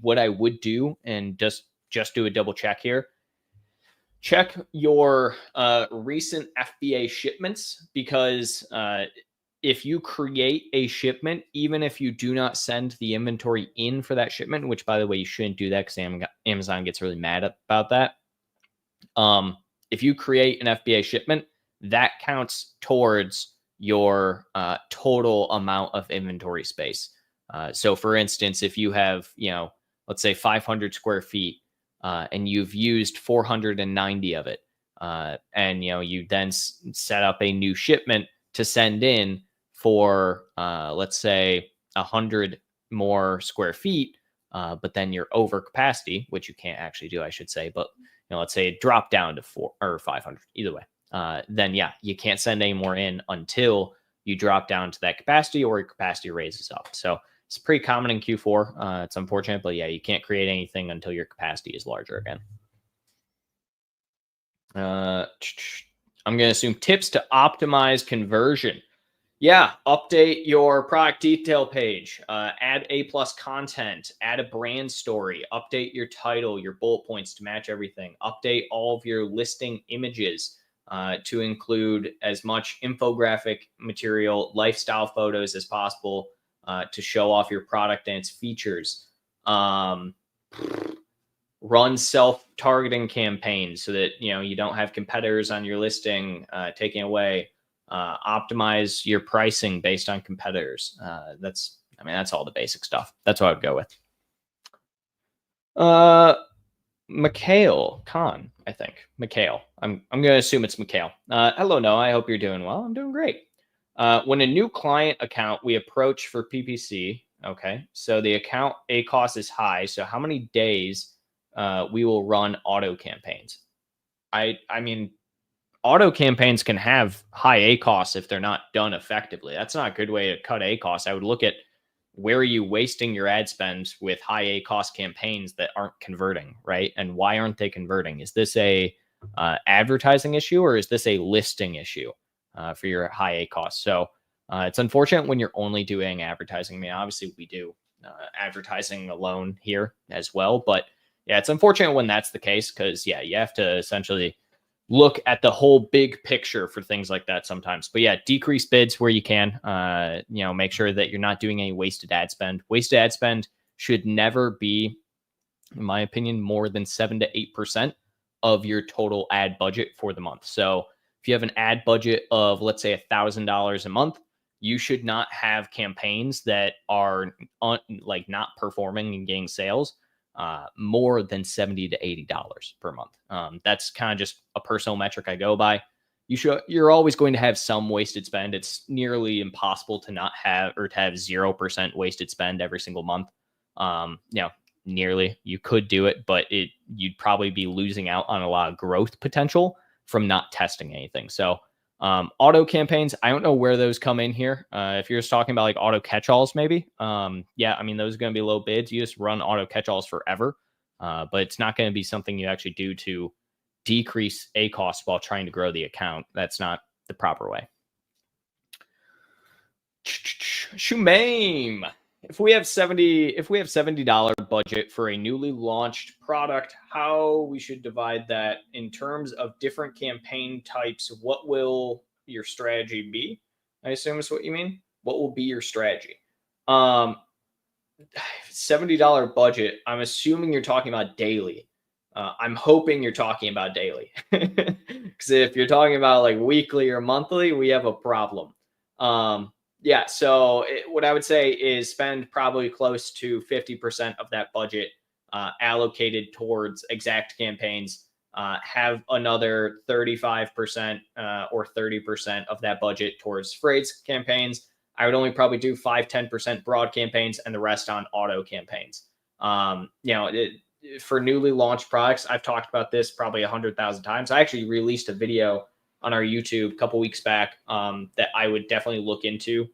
what I would do, and just do a double check here, check your recent FBA shipments, because if you create a shipment, even if you do not send the inventory in for that shipment, which, by the way, you shouldn't do that because Amazon gets really mad about that. If you create an FBA shipment, that counts towards your total amount of inventory space. So for instance, if you have, let's say 500 square feet and you've used 490 of it, and, you then set up a new shipment to send in for, let's say 100 more square feet, but then you're over capacity, which you can't actually do, I should say, but let's say it dropped down to 400 or 500, either way. Then yeah, you can't send any more in until you drop down to that capacity or your capacity raises up. So it's pretty common in Q4. It's unfortunate, but yeah, you can't create anything until your capacity is larger again. I'm going to assume tips to optimize conversion. Yeah, update your product detail page, add A+ content, add a brand story, update your title, your bullet points to match everything, update all of your listing images to include as much infographic material, lifestyle photos as possible to show off your product and its features. Run self-targeting campaigns so that you don't have competitors on your listing taking away. Optimize your pricing based on competitors. That's I mean, that's all the basic stuff. That's what I would go with. Mikhail Khan, I think. Mikhail. I'm going to assume it's Mikhail. Hello, Noah. I hope you're doing well. I'm doing great. When a new client account we approach for PPC, okay, so the account ACoS is high. So how many days we will run auto campaigns? I mean, auto campaigns can have high ACoS if they're not done effectively. That's not a good way to cut ACoS. I would look at where are you wasting your ad spend with high ACoS campaigns that aren't converting, right? And why aren't they converting? Is this a advertising issue or is this a listing issue for your high ACoS? So it's unfortunate when you're only doing advertising. I mean, obviously we do advertising alone here as well, but yeah, it's unfortunate when that's the case because yeah, you have to essentially look at the whole big picture for things like that sometimes. But yeah, decrease bids where you can. Make sure that you're not doing any wasted ad spend. Wasted ad spend should never be, in my opinion, more than 7 to 8% of your total ad budget for the month. So if you have an ad budget of, let's say, $1,000 a month, you should not have campaigns that are not performing and getting sales more than $70 to $80 per month. That's kind of just a personal metric I go by. You're always going to have some wasted spend. It's nearly impossible to not have or to have 0% wasted spend every single month. Nearly you could do it, but you'd probably be losing out on a lot of growth potential from not testing anything. So auto campaigns, I don't know where those come in here. If you're just talking about like auto catch-alls, maybe. Yeah, I mean, those are going to be low bids. You just run auto catch-alls forever, but it's not going to be something you actually do to decrease ACoS while trying to grow the account. That's not the proper way. Shumaim. If we have $70 budget for a newly launched product, how we should divide that in terms of different campaign types? What will your strategy be? I assume is what you mean. What will be your strategy? $70 budget. I'm assuming you're talking about daily. I'm hoping you're talking about daily, because if you're talking about like weekly or monthly, we have a problem. Yeah, so what I would say is spend probably close to 50% of that budget allocated towards exact campaigns. Have another 35% or 30% of that budget towards phrase campaigns. I would only probably do 5-10% broad campaigns and the rest on auto campaigns. For newly launched products, I've talked about this probably 100,000 times. I actually released a video on our YouTube a couple weeks back that I would definitely look into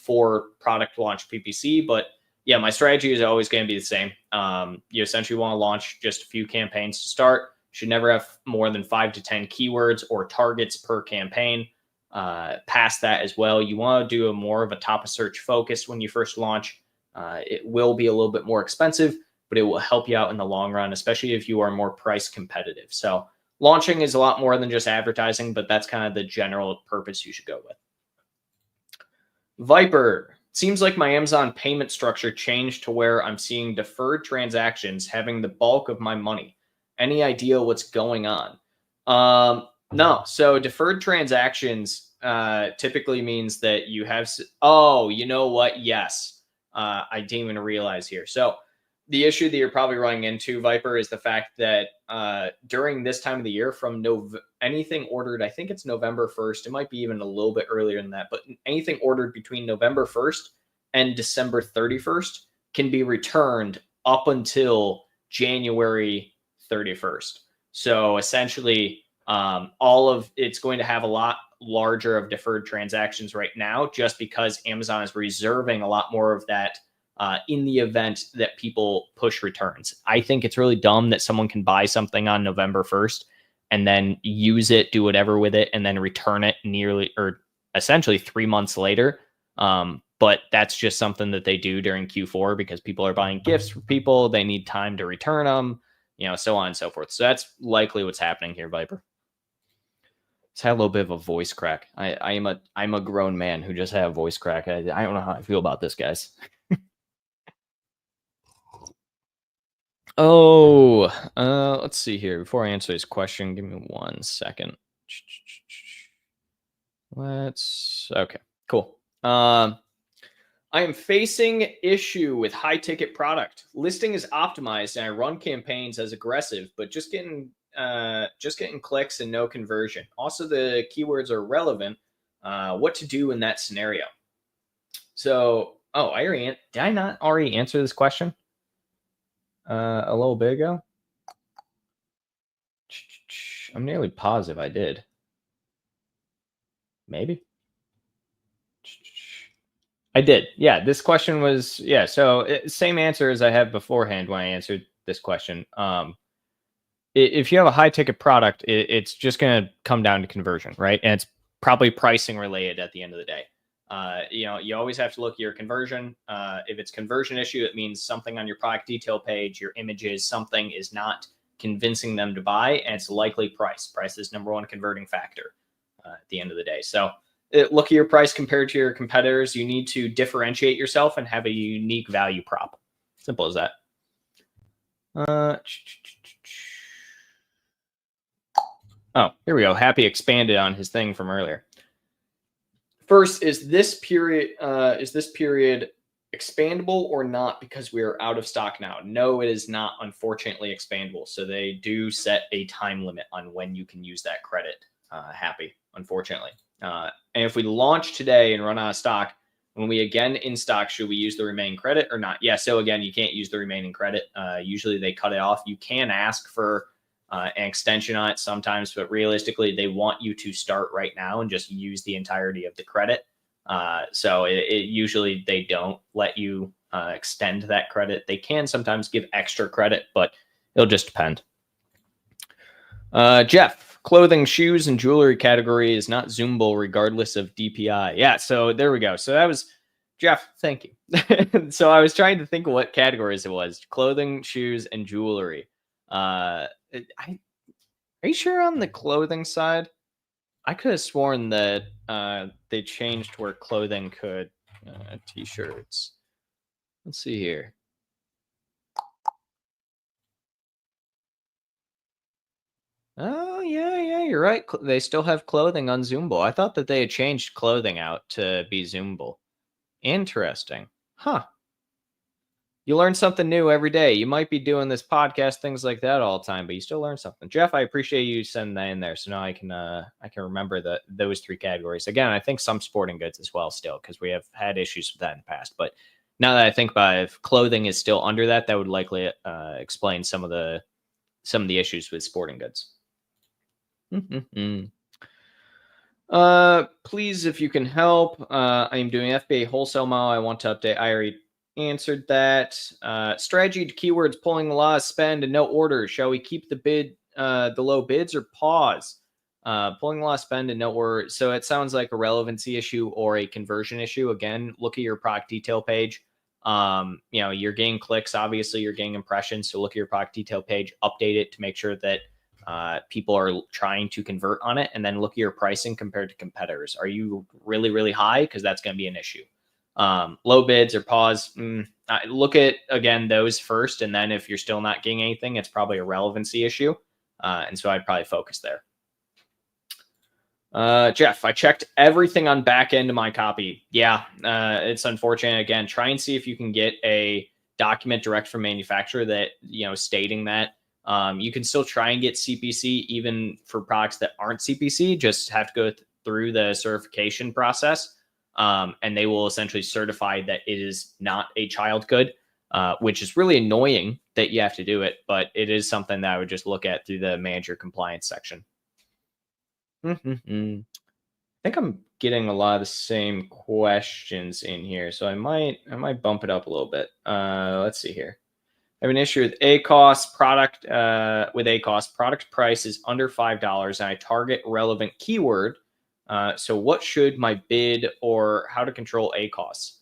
for product launch PPC. But yeah, my strategy is always going to be the same. You essentially want to launch just a few campaigns to start. Should never have more than 5 to 10 keywords or targets per campaign. Past that as well, you want to do more of a top of search focus when you first launch. It will be a little bit more expensive, but it will help you out in the long run, especially if you are more price competitive. So launching is a lot more than just advertising, but that's kind of the general purpose you should go with. Viper. Seems like my Amazon payment structure changed to where I'm seeing deferred transactions having the bulk of my money. Any idea what's going on? No. So deferred transactions typically means that you have... Oh, you know what? Yes. I didn't even realize here. So the issue that you're probably running into, Viper, is the fact that during this time of the year, from anything ordered, I think it's November 1st. It might be even a little bit earlier than that, but anything ordered between November 1st and December 31st can be returned up until January 31st. So essentially, it's going to have a lot larger of deferred transactions right now, just because Amazon is reserving a lot more of that in the event that people push returns. I think it's really dumb that someone can buy something on November 1st and then use it, do whatever with it, and then return it essentially 3 months later. But that's just something that they do during Q4 because people are buying gifts for people. They need time to return them, so on and so forth. So that's likely what's happening here, Viper. It's had a little bit of a voice crack. I'm a grown man who just had a voice crack. I don't know how I feel about this, guys. Let's see here. Before I answer this question, give me 1 second. Okay, cool. I am facing issue with high ticket product. Listing is optimized and I run campaigns as aggressive, but just getting clicks and no conversion. Also, the keywords are relevant. What to do in that scenario? So, oh, did I not already answer this question a little bit ago? I'm nearly positive I did. Maybe. I did. Yeah, this question was, yeah, so same answer as I had beforehand when I answered this question. If you have a high ticket product, it's just going to come down to conversion, right? And it's probably pricing related at the end of the day. You always have to look at your conversion. If it's conversion issue, it means something on your product detail page, your images, something is not convincing them to buy, and it's likely price. Price is number one converting factor at the end of the day. So look at your price compared to your competitors. You need to differentiate yourself and have a unique value prop. Simple as that. Oh, here we go. Happy expanded on his thing from earlier. First, is this period expandable or not because we are out of stock now? No, it is not, unfortunately, expandable. So they do set a time limit on when you can use that credit. Happy, unfortunately. And if we launch today and run out of stock, when we again in stock, should we use the remaining credit or not? Yeah, so again, you can't use the remaining credit. Usually they cut it off. You can ask for an extension on it sometimes, but realistically, they want you to start right now and just use the entirety of the credit. So usually they don't let you extend that credit. They can sometimes give extra credit, but it'll just depend. Jeff, clothing, shoes, and jewelry category is not Zoomable regardless of DPI. Yeah, so there we go. So that was Jeff. Thank you. So I was trying to think of what categories it was: clothing, shoes, and jewelry. Are you sure on the clothing side? I could have sworn that they changed where clothing could t-shirts. Let's see here. Oh, yeah, you're right. They still have clothing on Zoomable. I thought that they had changed clothing out to be Zoomable. Interesting. Huh. You learn something new every day. You might be doing this podcast, things like that all the time, but you still learn something. Jeff, I appreciate you sending that in there. So now I can remember those three categories. Again, I think some sporting goods as well still, because we have had issues with that in the past. But now that I think about it, if clothing is still under that, that would likely explain some of the issues with sporting goods. Please, if you can help, I am doing FBA wholesale model. I want to update. I already answered that. Strategy to keywords, pulling a lot of spend and no orders. Shall we keep the low bids or pause? Pulling a lot of spend and no order. So it sounds like a relevancy issue or a conversion issue. Again, look at your product detail page. You're getting clicks. Obviously, you're getting impressions. So look at your product detail page, update it to make sure that people are trying to convert on it, and then look at your pricing compared to competitors. Are you really, really high? Because that's going to be an issue. Low bids or pause. Look at, again, those first. And then if you're still not getting anything, it's probably a relevancy issue. And so I'd probably focus there. Jeff, I checked everything on back end of my copy. Yeah, it's unfortunate. Again, try and see if you can get a document direct from manufacturer that, stating that. You can still try and get CPC even for products that aren't CPC, just have to go through the certification process. And they will essentially certify that it is not a child good, which is really annoying that you have to do it, but it is something that I would just look at through the manager compliance section. I think I'm getting a lot of the same questions in here, so I might bump it up a little bit. Let's see here. I have an issue with ACoS product. With ACoS, product price is under $5, and I target relevant keyword. So what should my bid or how to control ACoS?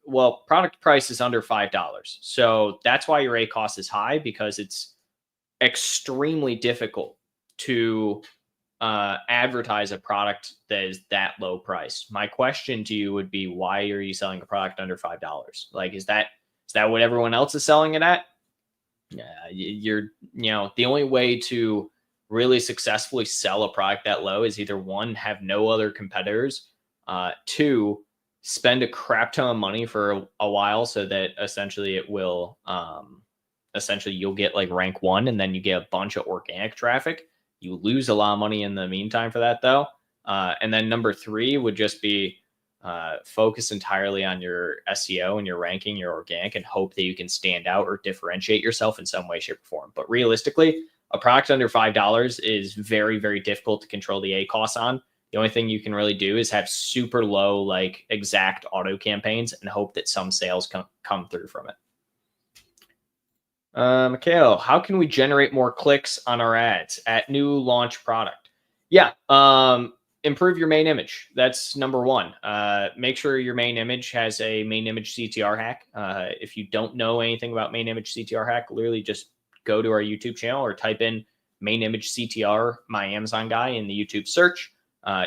Well, product price is under $5. So that's why your ACoS is high, because it's extremely difficult to advertise a product that is that low price. My question to you would be, why are you selling a product under $5? Like, is that what everyone else is selling it at? Yeah, the only way to really successfully sell a product that low is either one, have no other competitors, two, spend a crap ton of money for a while so that essentially it will, essentially you'll get like rank 1 and then you get a bunch of organic traffic. You lose a lot of money in the meantime for that though. And then number 3 would just be focus entirely on your SEO and your ranking, your organic, and hope that you can stand out or differentiate yourself in some way, shape, or form. But realistically, a product under $5 is very, very difficult to control the ACoS on. The only thing you can really do is have super low, like exact auto campaigns and hope that some sales come through from it. Mikhail, how can we generate more clicks on our ads at new launch product? Yeah, improve your main image. That's number 1. Make sure your main image has a main image CTR hack. If you don't know anything about main image CTR hack, literally just go to our YouTube channel or type in main image CTR, my Amazon guy in the YouTube search.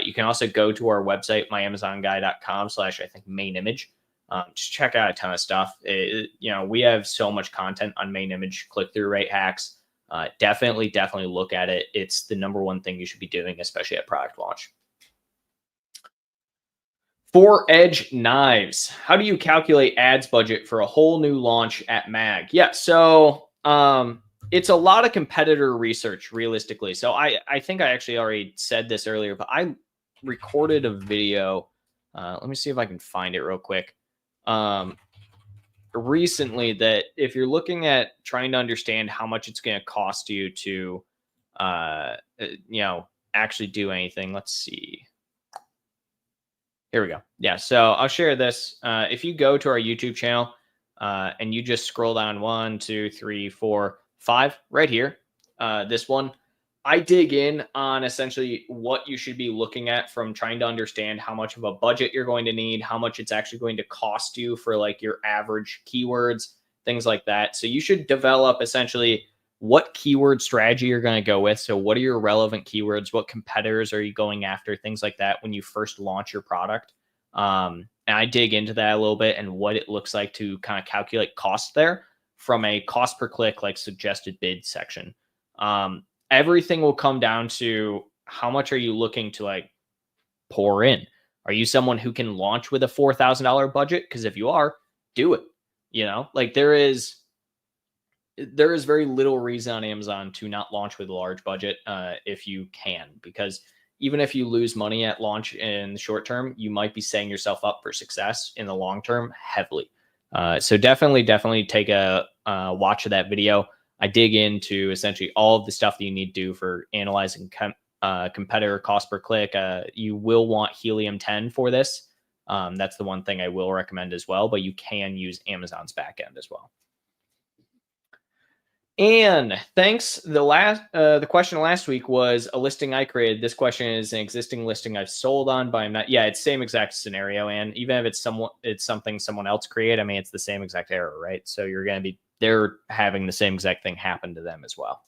You can also go to our website, myamazonguy.com/, main image. Just check out a ton of stuff. We have so much content on main image click-through rate hacks. Definitely look at it. It's the number 1 thing you should be doing, especially at product launch. 4Edge knives. How do you calculate ads budget for a whole new launch at Mag? Yeah, so it's a lot of competitor research, realistically. So I think I actually already said this earlier, but I recorded a video. Let me see if I can find it real quick. Recently, that if you're looking at trying to understand how much it's going to cost you to, actually do anything. Let's see. Here we go. Yeah. So I'll share this. If you go to our YouTube channel, and you just scroll down 1, 2, 3, 4, 5 right here, this one, I dig in on essentially what you should be looking at from trying to understand how much of a budget you're going to need, how much it's actually going to cost you for like your average keywords, things like that. So you should develop essentially what keyword strategy you're going to go with. So what are your relevant keywords? What competitors are you going after? Things like that when you first launch your product. And I dig into that a little bit and what it looks like to kind of calculate cost there from a cost per click, like suggested bid section. Everything will come down to how much are you looking to like pour in? Are you someone who can launch with a $4,000 budget? Because if you are, do it. Like there is very little reason on Amazon to not launch with a large budget if you can, because even if you lose money at launch in the short term, you might be setting yourself up for success in the long term heavily. So definitely take a watch of that video. I dig into essentially all of the stuff that you need to do for analyzing competitor cost per click. You will want Helium 10 for this. That's the one thing I will recommend as well, but you can use Amazon's backend as well. And thanks. The question last week was a listing I created. This question is an existing listing I've sold on, but I'm not. Yeah, it's same exact scenario. And even if it's something someone else created, I mean, it's the same exact error, right? So they're having the same exact thing happen to them as well.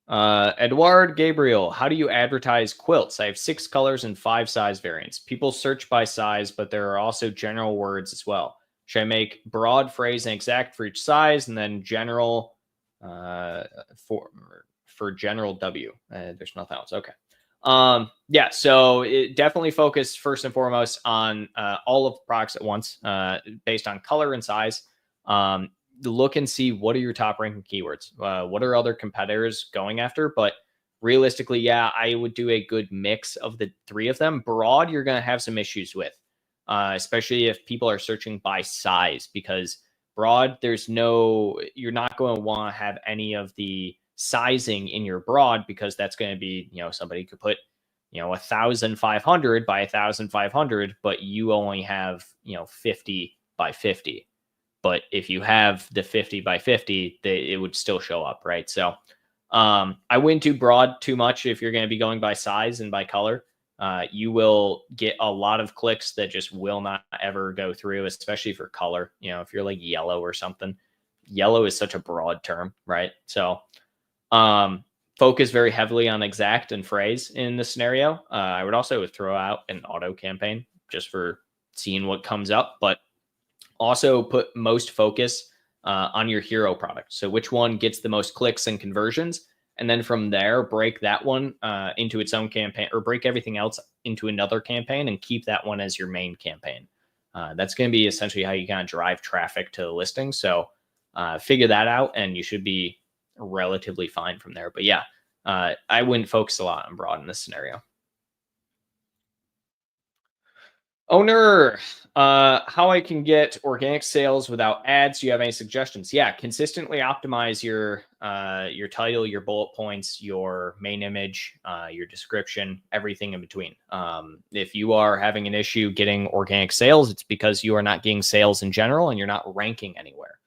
Edward Gabriel, how do you advertise quilts? I have 6 colors and 5 size variants. People search by size, but there are also general words as well. Should I make broad phrase and exact for each size, and then general for general W? There's nothing else. Okay. Yeah. So it definitely focus first and foremost on all of the products at once, based on color and size. Look and see what are your top ranking keywords. What are other competitors going after? But realistically, yeah, I would do a good mix of the 3 of them. Broad, you're going to have some issues with. Especially if people are searching by size, because broad, you're not going to want to have any of the sizing in your broad, because that's going to be, somebody could put, 1,500 by 1,500, but you only have, 50 by 50. But if you have the 50 by 50, it would still show up, right? So I wouldn't do broad too much if you're going to be going by size and by color. You will get a lot of clicks that just will not ever go through, especially for color. If you're like yellow or something, yellow is such a broad term, right? So focus very heavily on exact and phrase in this scenario. I would also throw out an auto campaign just for seeing what comes up, but also put most focus on your hero product. So which one gets the most clicks and conversions? And then from there, break that one into its own campaign, or break everything else into another campaign and keep that one as your main campaign. That's going to be essentially how you kind of drive traffic to the listing. So figure that out and you should be relatively fine from there. But yeah, I wouldn't focus a lot on broad in this scenario. Owner, how I can get organic sales without ads? Do you have any suggestions? Yeah, consistently optimize your title, your bullet points, your main image, your description, everything in between. If you are having an issue getting organic sales, it's because you are not getting sales in general and you're not ranking anywhere.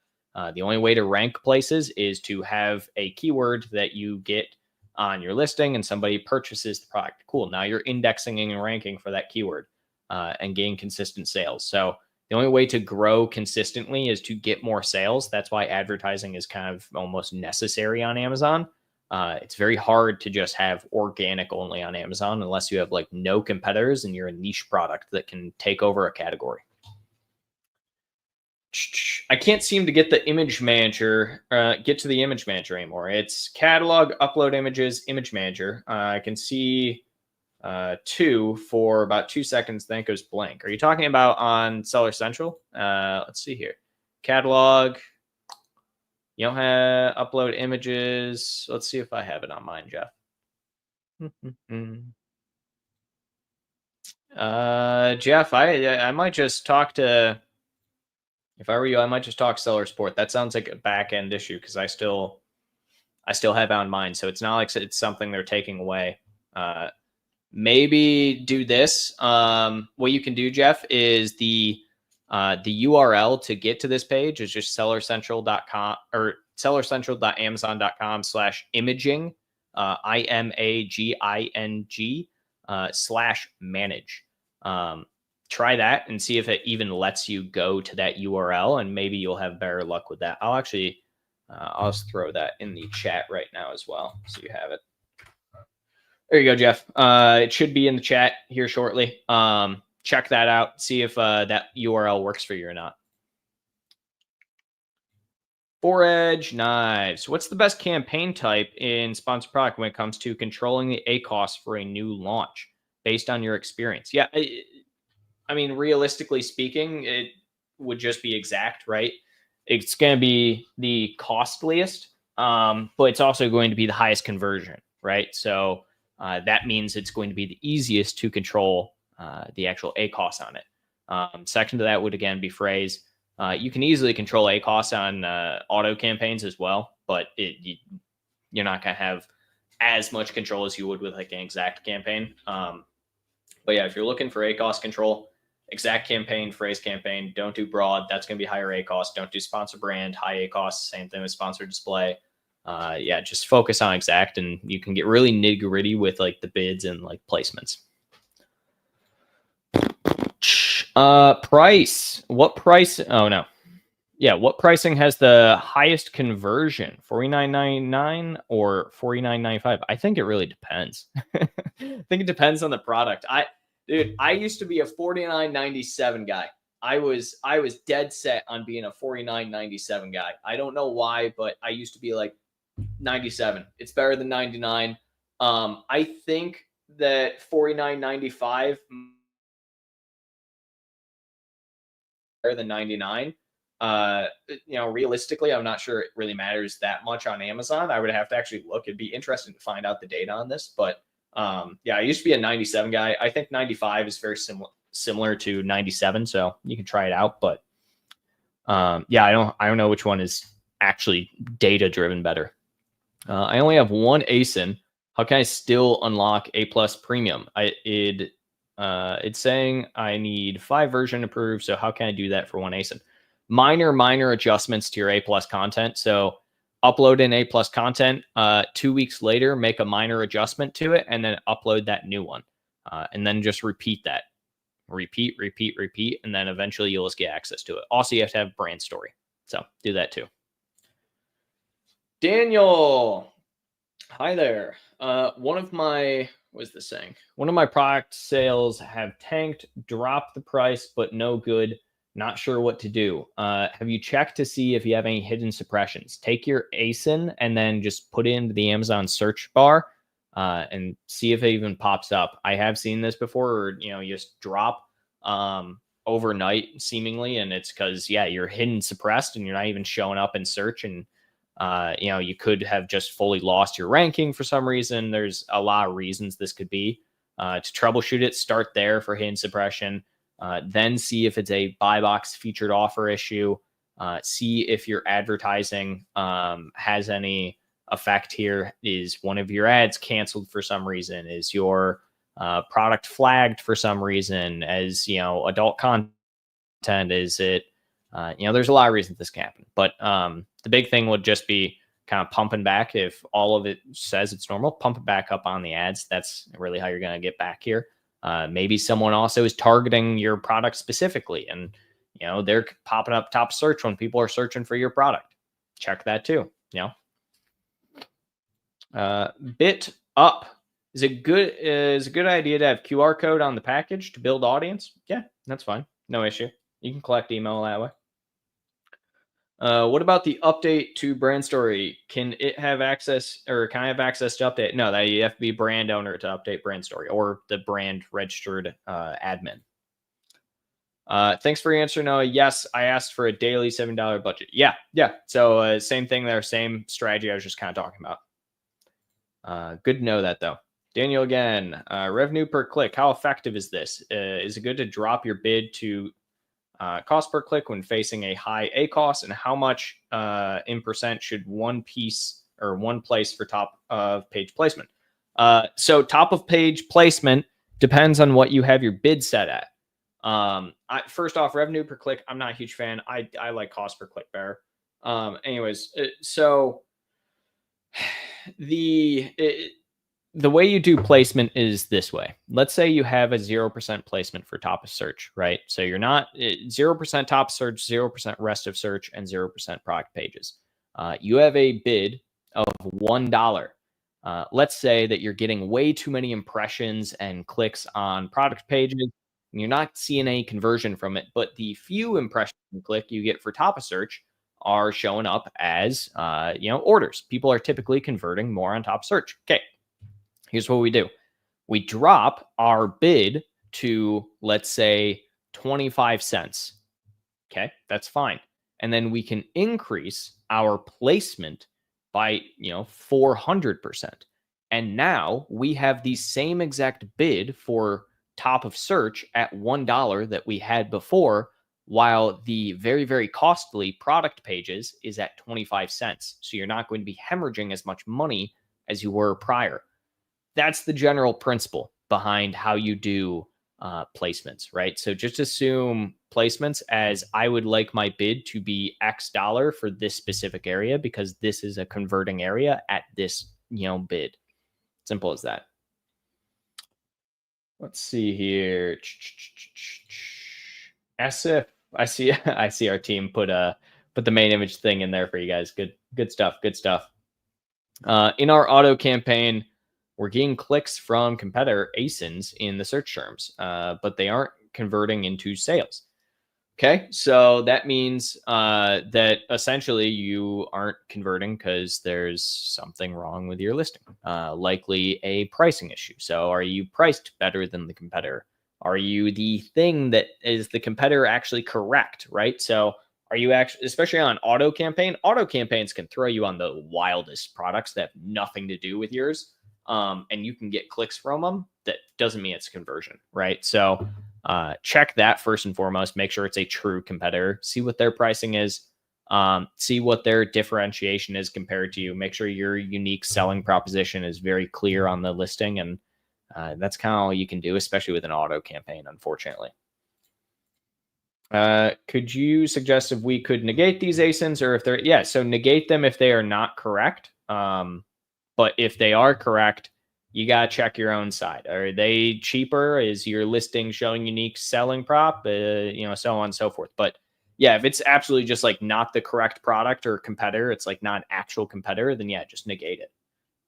The only way to rank places is to have a keyword that you get on your listing and somebody purchases the product. Cool. Now you're indexing and ranking for that keyword. And gain consistent sales. So the only way to grow consistently is to get more sales. That's why advertising is kind of almost necessary on Amazon. It's very hard to just have organic only on Amazon unless you have like no competitors and you're a niche product that can take over a category. I can't seem to get the image manager, get to the image manager anymore. It's catalog, upload images, image manager. I can see 2 for about 2 seconds, then it goes blank. Are you talking about on Seller Central? Let's see here. Catalog. You don't have upload images. Let's see if I have it on mine, Jeff. Jeff, I might just talk to, if I were you, I might just talk seller support. That sounds like a back end issue because I still have it on mine. So it's not like it's something they're taking away. Maybe do this. What you can do, Jeff, is the URL to get to this page is just sellercentral.com or sellercentral.amazon.com/imaging, IMAGING try that and see if it even lets you go to that URL, and maybe you'll have better luck with that. I'll actually, I'll just throw that in the chat right now as well, so you have it. There you go, Jeff. It should be in the chat here shortly. Check that out. See if that URL works for you or not. 4-edge knives. What's the best campaign type in sponsored product when it comes to controlling the ACoS for a new launch based on your experience? Yeah, I mean, realistically speaking, it would just be exact, right? It's going to be the costliest, but it's also going to be the highest conversion, right? So that means it's going to be the easiest to control the actual ACoS on it. Second to that would, again, be phrase. You can easily control ACoS on auto campaigns as well, but you're not going to have as much control as you would with like an exact campaign. But yeah, if you're looking for ACoS control, exact campaign, phrase campaign, don't do broad. That's going to be higher ACoS. Don't do sponsor brand, high ACoS. Same thing with sponsor display. Yeah, just focus on exact, and you can get really nitty gritty with like the bids and like placements. Price. What price? Oh no. Yeah, what pricing has the highest conversion? $49.99 or $49.95? I think it really depends. I think it depends on the product. Dude, I used to be a $49.97 guy. I was dead set on being a $49.97 guy. I don't know why, but I used to be like 97. It's better than 99. I think that $49.95 better than 99. Realistically, I'm not sure it really matters that much on Amazon. I would have to actually look. It'd be interesting to find out the data on this, but yeah, I used to be a 97 guy. I think 95 is very similar to 97, so you can try it out. But yeah, I don't know which one is actually data driven better. I only have one ASIN. How can I still unlock A+ Premium? It's saying I need 5 version approved. So how can I do that for one ASIN? Minor adjustments to your A+ content. So upload in A+ content. 2 weeks later, make a minor adjustment to it, and then upload that new one. And then just repeat that. Repeat, and then eventually you'll just get access to it. Also, you have to have brand story. So do that too. Daniel, hi there. One of my product sales have tanked, dropped the price, but no good. Not sure what to do. Have you checked to see if you have any hidden suppressions? Take your ASIN and then just put it into the Amazon search bar. and see if it even pops up. I have seen this before, or you just drop overnight seemingly, and it's because you're hidden suppressed and you're not even showing up in search, and you could have just fully lost your ranking for some reason. There's a lot of reasons this could be. To troubleshoot it, start there for hidden suppression, then see if it's a buy box featured offer issue. See if your advertising has any effect here. Is one of your ads canceled for some reason? Is your product flagged for some reason as adult content? Is it there's a lot of reasons this can happen, but the big thing would just be kind of pumping back. If all of it says it's normal, pump it back up on the ads. That's really how you're going to get back here. Maybe someone also is targeting your product specifically, and they're popping up top search when people are searching for your product. Check that too. Bit up. Is it a good idea to have QR code on the package to build audience? Yeah, that's fine. No issue. You can collect email that way. What about the update to brand story? Can it have access, or can I have access to update? No, that you have to be brand owner to update brand story, or the brand registered admin. Thanks for your answer, Noah. Yes, I asked for a daily $7 budget. Yeah. So same thing there, same strategy I was just kind of talking about. Good to know that though. Daniel again, revenue per click. How effective is this? Is it good to drop your bid to cost per click when facing a high ACoS, and how much in percent should one place for top of page placement? So top of page placement depends on what you have your bid set at. First off, revenue per click, I'm not a huge fan. I like cost per click better. So the way you do placement is this way. Let's say you have a 0% placement for top of search, right? So you're not 0% top search, 0% rest of search, and 0% product pages. You have a bid of $1. Let's say that you're getting way too many impressions and clicks on product pages, and you're not seeing any conversion from it, but the few impressions and click you get for top of search are showing up as orders. People are typically converting more on top search. Okay. Here's what we do. We drop our bid to, let's say, 25 cents. Okay, that's fine. And then we can increase our placement by, 400%. And now we have the same exact bid for top of search at $1 that we had before, while the very, very costly product pages is at 25 cents. So you're not going to be hemorrhaging as much money as you were prior. That's the general principle behind how you do placements, right? So just assume placements as I would like my bid to be X dollar for this specific area because this is a converting area at this, bid. Simple as that. Let's see here. As if I see our team put the main image thing in there for you guys. Good stuff. In our auto campaign, we're getting clicks from competitor ASINs in the search terms, but they aren't converting into sales. Okay, so that means that essentially you aren't converting because there's something wrong with your listing, likely a pricing issue. So are you priced better than the competitor? Are you the thing that is the competitor actually correct, right? So are you actually, especially on auto campaigns can throw you on the wildest products that have nothing to do with yours. And you can get clicks from them. That doesn't mean it's conversion, right? So check that first and foremost. Make sure it's a true competitor. See what their pricing is. See what their differentiation is compared to you. Make sure your unique selling proposition is very clear on the listing. And that's kind of all you can do, especially with an auto campaign, unfortunately. Could you suggest if we could negate these ASINs, or if they're, so negate them if they are not correct. But if they are correct, you got to check your own side. Are they cheaper? Is your listing showing unique selling prop? So on and so forth. But yeah, if it's absolutely just like not the correct product or competitor, it's like not an actual competitor, then yeah, just negate it,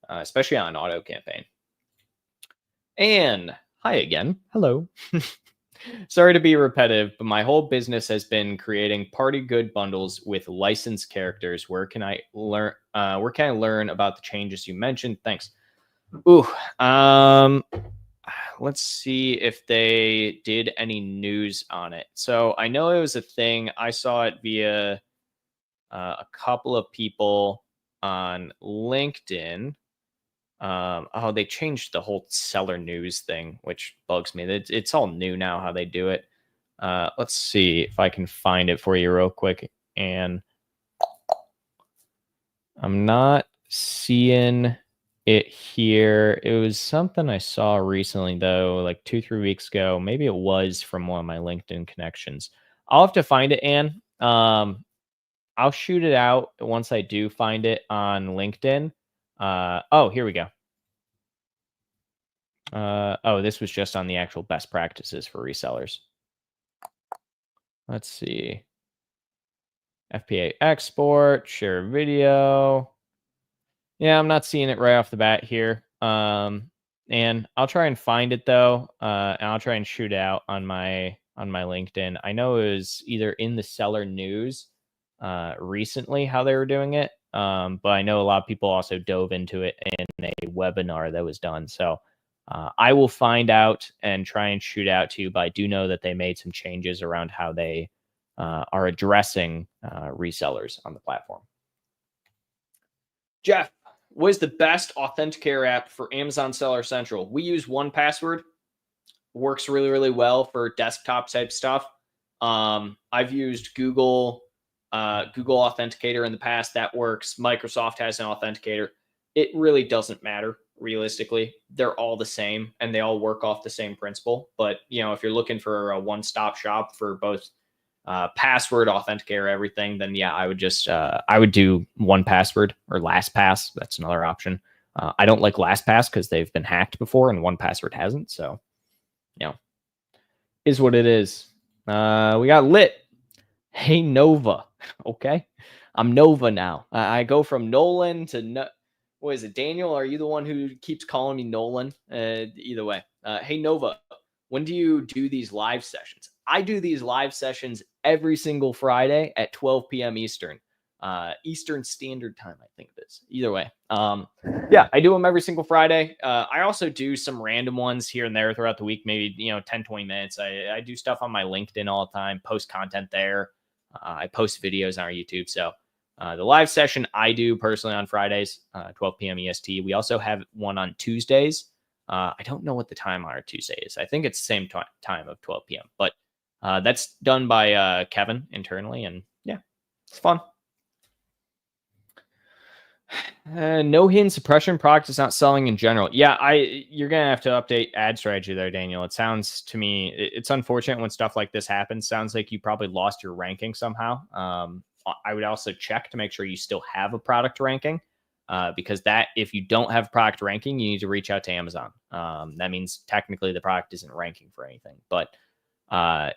especially on an auto campaign. And hi again. Hello. Sorry to be repetitive, but my whole business has been creating party good bundles with licensed characters. Where can I learn about the changes you mentioned? Thanks. Ooh, um, let's see if they did any news on it. So I know it was a thing. I saw it via a couple of people on LinkedIn. Oh, they changed the whole seller news thing, which bugs me. It's all new now how they do it. Let's see if I can find it for you real quick. And I'm not seeing it here. It was something I saw recently, though, like 2-3 weeks ago. Maybe it was from one of my LinkedIn connections. I'll have to find it, Ann. I'll shoot it out once I do find it on LinkedIn. Oh, here we go. Oh, this was just on the actual best practices for resellers. Let's see. FBA export, share video. Yeah, I'm not seeing it right off the bat here. And I'll try and find it though. And I'll try and shoot it out on my LinkedIn. I know it was either in the seller news recently how they were doing it. But I know a lot of people also dove into it in a webinar that was done. So I will find out and try and shoot out to you. But I do know that they made some changes around how they are addressing resellers on the platform. Jeff, what is the best authenticator app for Amazon Seller Central? We use 1Password. Works really, really well for desktop type stuff. I've used Google Authenticator in the past. That works. Microsoft has an authenticator. It really doesn't matter, realistically. They're all the same, and they all work off the same principle. But, if you're looking for a one-stop shop for both password, authenticator, everything, then yeah, I would just I would do 1Password or LastPass. That's another option. I don't like LastPass because they've been hacked before, and 1Password hasn't. So, is what it is. We got lit. Hey Nova. Okay, I'm Nova now. I go from Nolan to what is it, Daniel? Are you the one who keeps calling me Nolan? Either way. Hey Nova, when do you do these live sessions? I do these live sessions every single Friday at 12 p.m. Eastern. Eastern Standard Time, I think it is. Either way. Yeah, I do them every single Friday. I also do some random ones here and there throughout the week, maybe 10, 20 minutes. I do stuff on my LinkedIn all the time, post content there. I post videos on our YouTube. So the live session I do personally on Fridays, 12 p.m. EST. We also have one on Tuesdays. I don't know what the time on our Tuesday is. I think it's the same time of 12 p.m. But that's done by Kevin internally. And yeah, it's fun. No hidden suppression product is not selling in general. Yeah, you're gonna have to update ad strategy there, Daniel. It sounds to me it's unfortunate when stuff like this happens. Sounds like you probably lost your ranking somehow. I would also check to make sure you still have a product ranking, because that if you don't have product ranking, you need to reach out to Amazon. That means technically the product isn't ranking for anything. But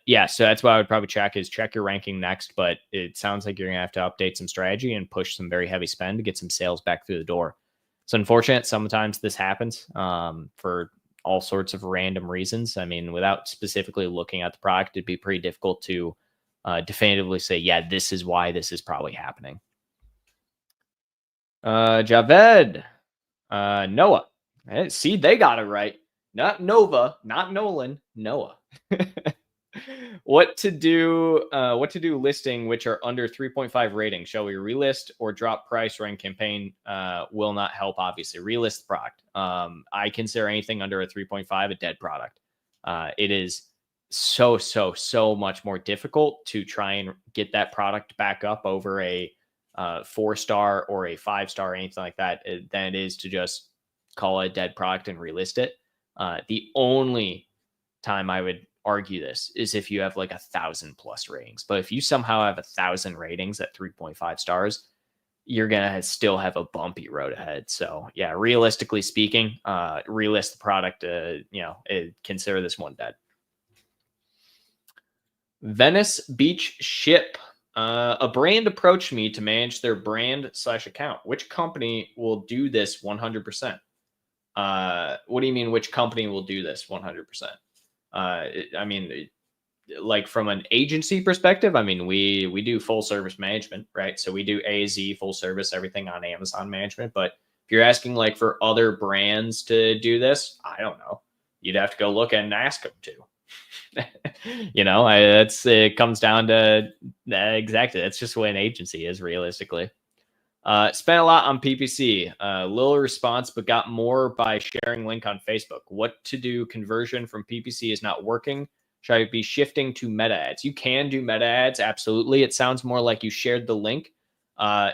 yeah, so that's what I would probably check your ranking next. But it sounds like you're gonna have to update some strategy and push some very heavy spend to get some sales back through the door. It's unfortunate sometimes this happens for all sorts of random reasons. I mean, without specifically looking at the product, it'd be pretty difficult to definitively say, yeah, this is why this is probably happening. Javed, Noah. See, they got it right. Not Nova, not Nolan, Noah. What to do listing which are under 3.5 rating? Shall we relist or drop price? Rank campaign will not help, obviously. Relist the product. I consider anything under a 3.5 a dead product. It is so much more difficult to try and get that product back up over a 4-star or a 5-star or anything like that than it is to just call it a dead product and relist it. The only time I would argue this is if you have like 1,000+ ratings. But if you somehow have 1,000 ratings at 3.5 stars, you're gonna still have a bumpy road ahead. So yeah, realistically speaking, relist the product. Consider this one dead. Venice Beach Ship. A brand approached me to manage their brand/account. Which company will do this 100%? What do you mean? Which company will do this 100%? I mean, like from an agency perspective, I mean, we do full service management, right? So we do AZ full service, everything on Amazon management. But if If you're asking like for other brands to do this, I don't know. You'd have to go look and ask them to. It comes down to exactly. That's just what an agency is realistically. Spent a lot on PPC, little response, but got more by sharing link on Facebook. What to do? Conversion from PPC is not working. Should I be shifting to meta ads? You can do meta ads. Absolutely. It sounds more like you shared the link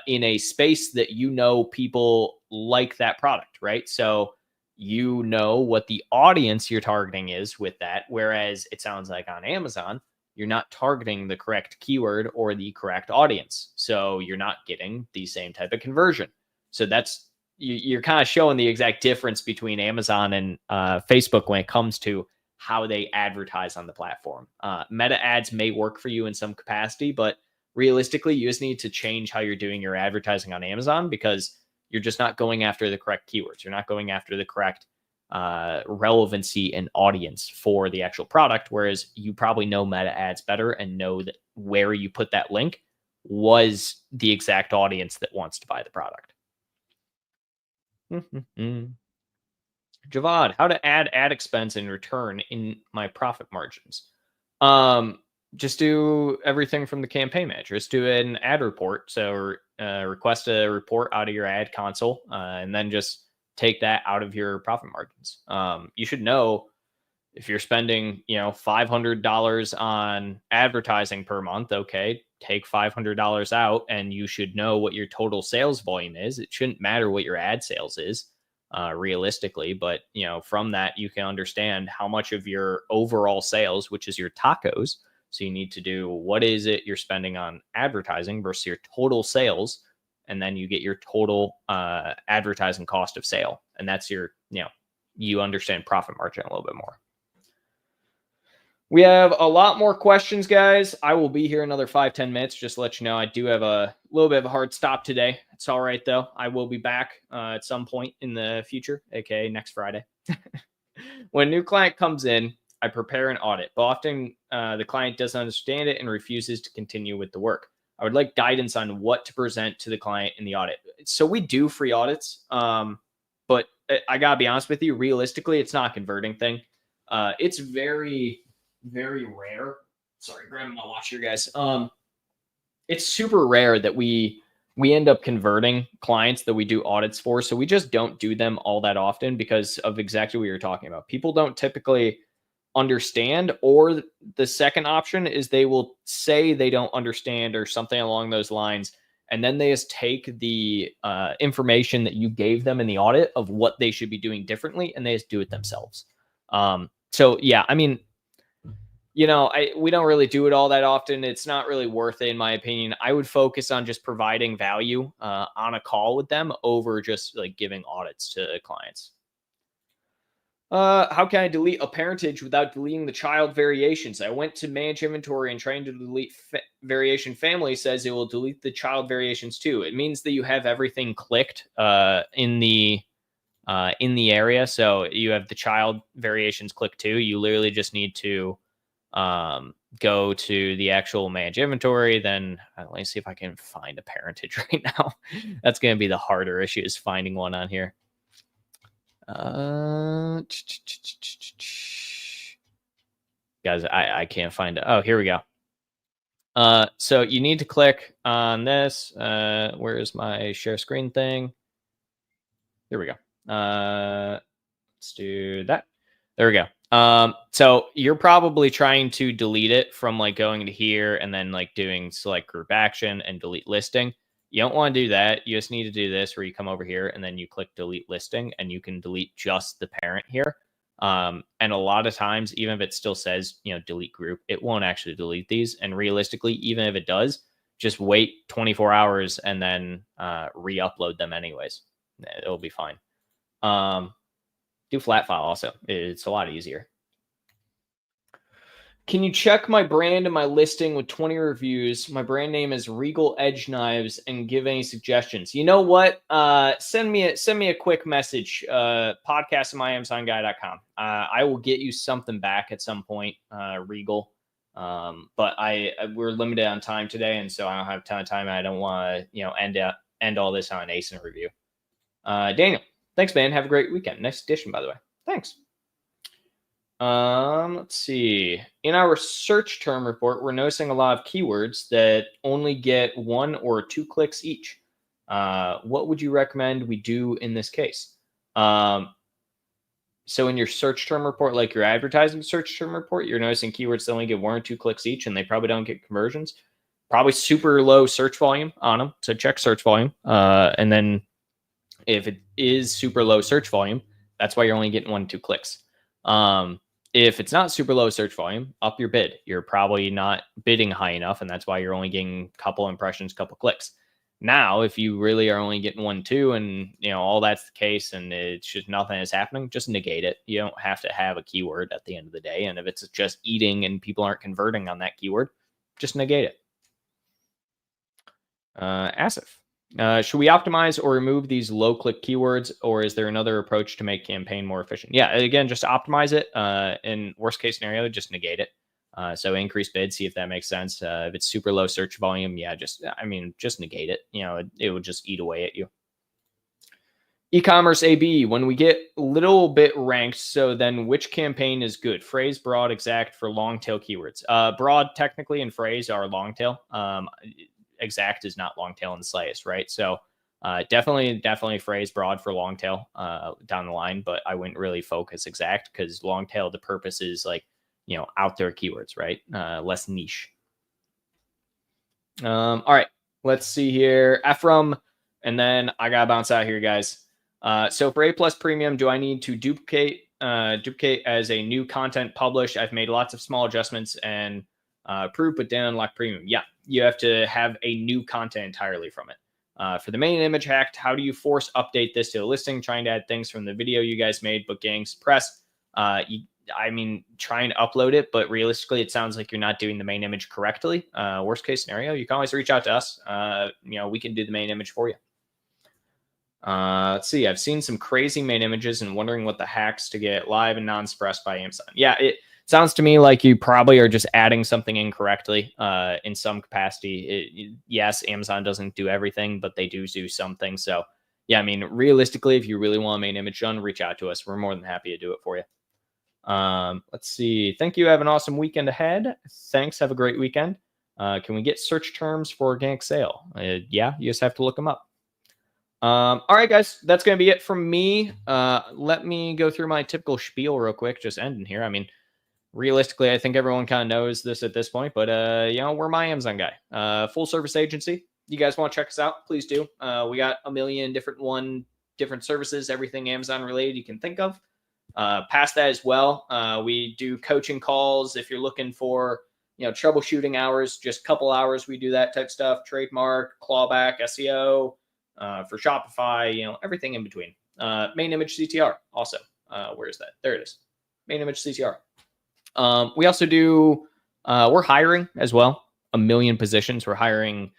in a space that people like that product, right? So you know what the audience you're targeting is with that. Whereas it sounds like on Amazon, you're not targeting the correct keyword or the correct audience. So you're not getting the same type of conversion. So you're kind of showing the exact difference between Amazon and Facebook when it comes to how they advertise on the platform. Meta ads may work for you in some capacity, but realistically, you just need to change how you're doing your advertising on Amazon because you're just not going after the correct keywords. You're not going after the correct relevancy and audience for the actual product. Whereas you probably know meta ads better and know that where you put that link was the exact audience that wants to buy the product. Javad, how to add ad expense and return in my profit margins. Just do everything from the campaign manager. Just do an ad report. So request a report out of your ad console and then just take that out of your profit margins. You should know if you're spending, $500 on advertising per month, okay, take $500 out and you should know what your total sales volume is. It shouldn't matter what your ad sales is realistically, but from that, you can understand how much of your overall sales, which is your tacos. So you need to do what is it you're spending on advertising versus your total sales. And then you get your total advertising cost of sale. And that's you understand profit margin a little bit more. We have a lot more questions, guys. I will be here another 5-10 minutes. Just to let you know, I do have a little bit of a hard stop today. It's all right, though. I will be back at some point in the future, aka next Friday. When a new client comes in, I prepare an audit, but often the client doesn't understand it and refuses to continue with the work. I would like guidance on what to present to the client in the audit. So we do free audits, but I gotta be honest with you. Realistically, it's not a converting thing. It's very, very rare. Sorry, grabbing my watch here, guys. It's super rare that we end up converting clients that we do audits for. So we just don't do them all that often because of exactly what you're talking about. People don't typically understand, or the second option is they will say they don't understand or something along those lines, and then they just take the information that you gave them in the audit of what they should be doing differently, and they just do it themselves. So yeah, I mean, we don't really do it all that often. It's not really worth it, in my opinion. I would focus on just providing value on a call with them over just like giving audits to clients. How can I delete a parentage without deleting the child variations? I went to manage inventory and trying to delete variation family says it will delete the child variations too. It means that you have everything clicked in the area. So you have the child variations clicked too. You literally just need to go to the actual manage inventory. Then let me see if I can find a parentage right now. That's going to be the harder issue, is finding one on here. Guys, I can't find it. Oh, here we go. So you need to click on this. Where is my share screen thing? Here we go. Let's do that. There we go. So you're probably trying to delete it from like going to here and then like doing select group action and delete listing. You don't want to do that. You just need to do this where you come over here and then you click delete listing and you can delete just the parent here. And a lot of times, even if it still says, delete group, it won't actually delete these. And realistically, even if it does, just wait 24 hours and then re-upload them anyways. It'll be fine. Do flat file also. It's a lot easier. Can you check my brand and my listing with 20 reviews? My brand name is Regal Edge Knives, and give any suggestions. You know what? Send me a quick message. podcast@myamazonguy.com. I will get you something back at some point, Regal. But we're limited on time today, and so I don't have a ton of time. I don't want to, end all this on an ASIN review. Daniel, thanks, man. Have a great weekend. Nice addition, by the way. Thanks. Let's see. In our search term report, we're noticing a lot of keywords that only get 1 or 2 clicks each. What would you recommend we do in this case? So in your search term report, like your advertising search term report, you're noticing keywords that only get 1 or 2 clicks each, and they probably don't get conversions. Probably super low search volume on them. So check search volume. And then if it is super low search volume, that's why you're only getting 1 or 2 clicks. If it's not super low search volume, up your bid. You're probably not bidding high enough, and that's why you're only getting a couple impressions, couple clicks. Now, if you really are only getting 1, 2, and all that's the case, and it's just nothing is happening, just negate it. You don't have to have a keyword at the end of the day. And if it's just eating and people aren't converting on that keyword, just negate it. Asif, should we optimize or remove these low click keywords, or is there another approach to make campaign more efficient? Yeah, again, just optimize it. In worst case scenario, just negate it. So increase bid, see if that makes sense. If it's super low search volume, yeah, just negate it. It would just eat away at you. E-commerce AB, when we get a little bit ranked, so then which campaign is good? Phrase, broad, exact for long tail keywords. Broad technically and phrase are long tail. Exact is not long tail in the slightest, right? So definitely phrase, broad for long tail down the line, but I wouldn't really focus exact, because long tail, the purpose is like, out there keywords, right? Less niche. All right, let's see here. Ephraim, and then I gotta bounce out here, guys. So for A+ Premium, do I need to duplicate as a new content published? I've made lots of small adjustments and approved, but didn't unlock Premium. Yeah, you have to have a new content entirely from it. For the main image hacked, how do you force update this to a listing? Trying to add things from the video you guys made, but getting suppressed. Try and upload it, but realistically, it sounds like you're not doing the main image correctly. Worst case scenario, you can always reach out to us. We can do the main image for you. Let's see. I've seen some crazy main images and wondering what the hacks to get live and non-suppressed by Amazon. Yeah, it sounds to me like you probably are just adding something incorrectly in some capacity. Yes, Amazon doesn't do everything, but they do some things. So yeah, realistically, if you really want a main image done, reach out to us. We're more than happy to do it for you. Let's see. Thank you. Have an awesome weekend ahead. Thanks. Have a great weekend. Can we get search terms for organic sale? Yeah, you just have to look them up. All right, guys, that's going to be it from me. Let me go through my typical spiel real quick, just ending here. Realistically, I think everyone kind of knows this at this point, but we're my Amazon guy, full service agency. You guys want to check us out? Please do. We got a million different services, everything Amazon related you can think of. Past that as well, we do coaching calls. If you're looking for, troubleshooting hours, just a couple hours, we do that type stuff. Trademark, clawback, SEO, for Shopify, everything in between. Main image CTR also. Where is that? There it is. Main image CTR. We also do, we're hiring as well, a million positions. We're hiring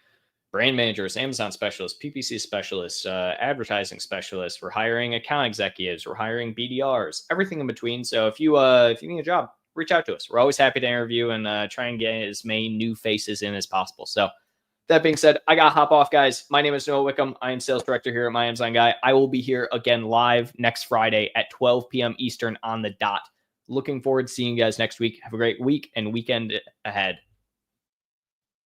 brand managers, Amazon specialists, PPC specialists, advertising specialists. We're hiring account executives. We're hiring BDRs, everything in between. So if you need a job, reach out to us. We're always happy to interview and try and get as many new faces in as possible. So that being said, I got to hop off, guys. My name is Noah Wickham. I am sales director here at My Amazon Guy. I will be here again live next Friday at 12 p.m. Eastern on the dot. Looking forward to seeing you guys next week. Have a great week and weekend ahead.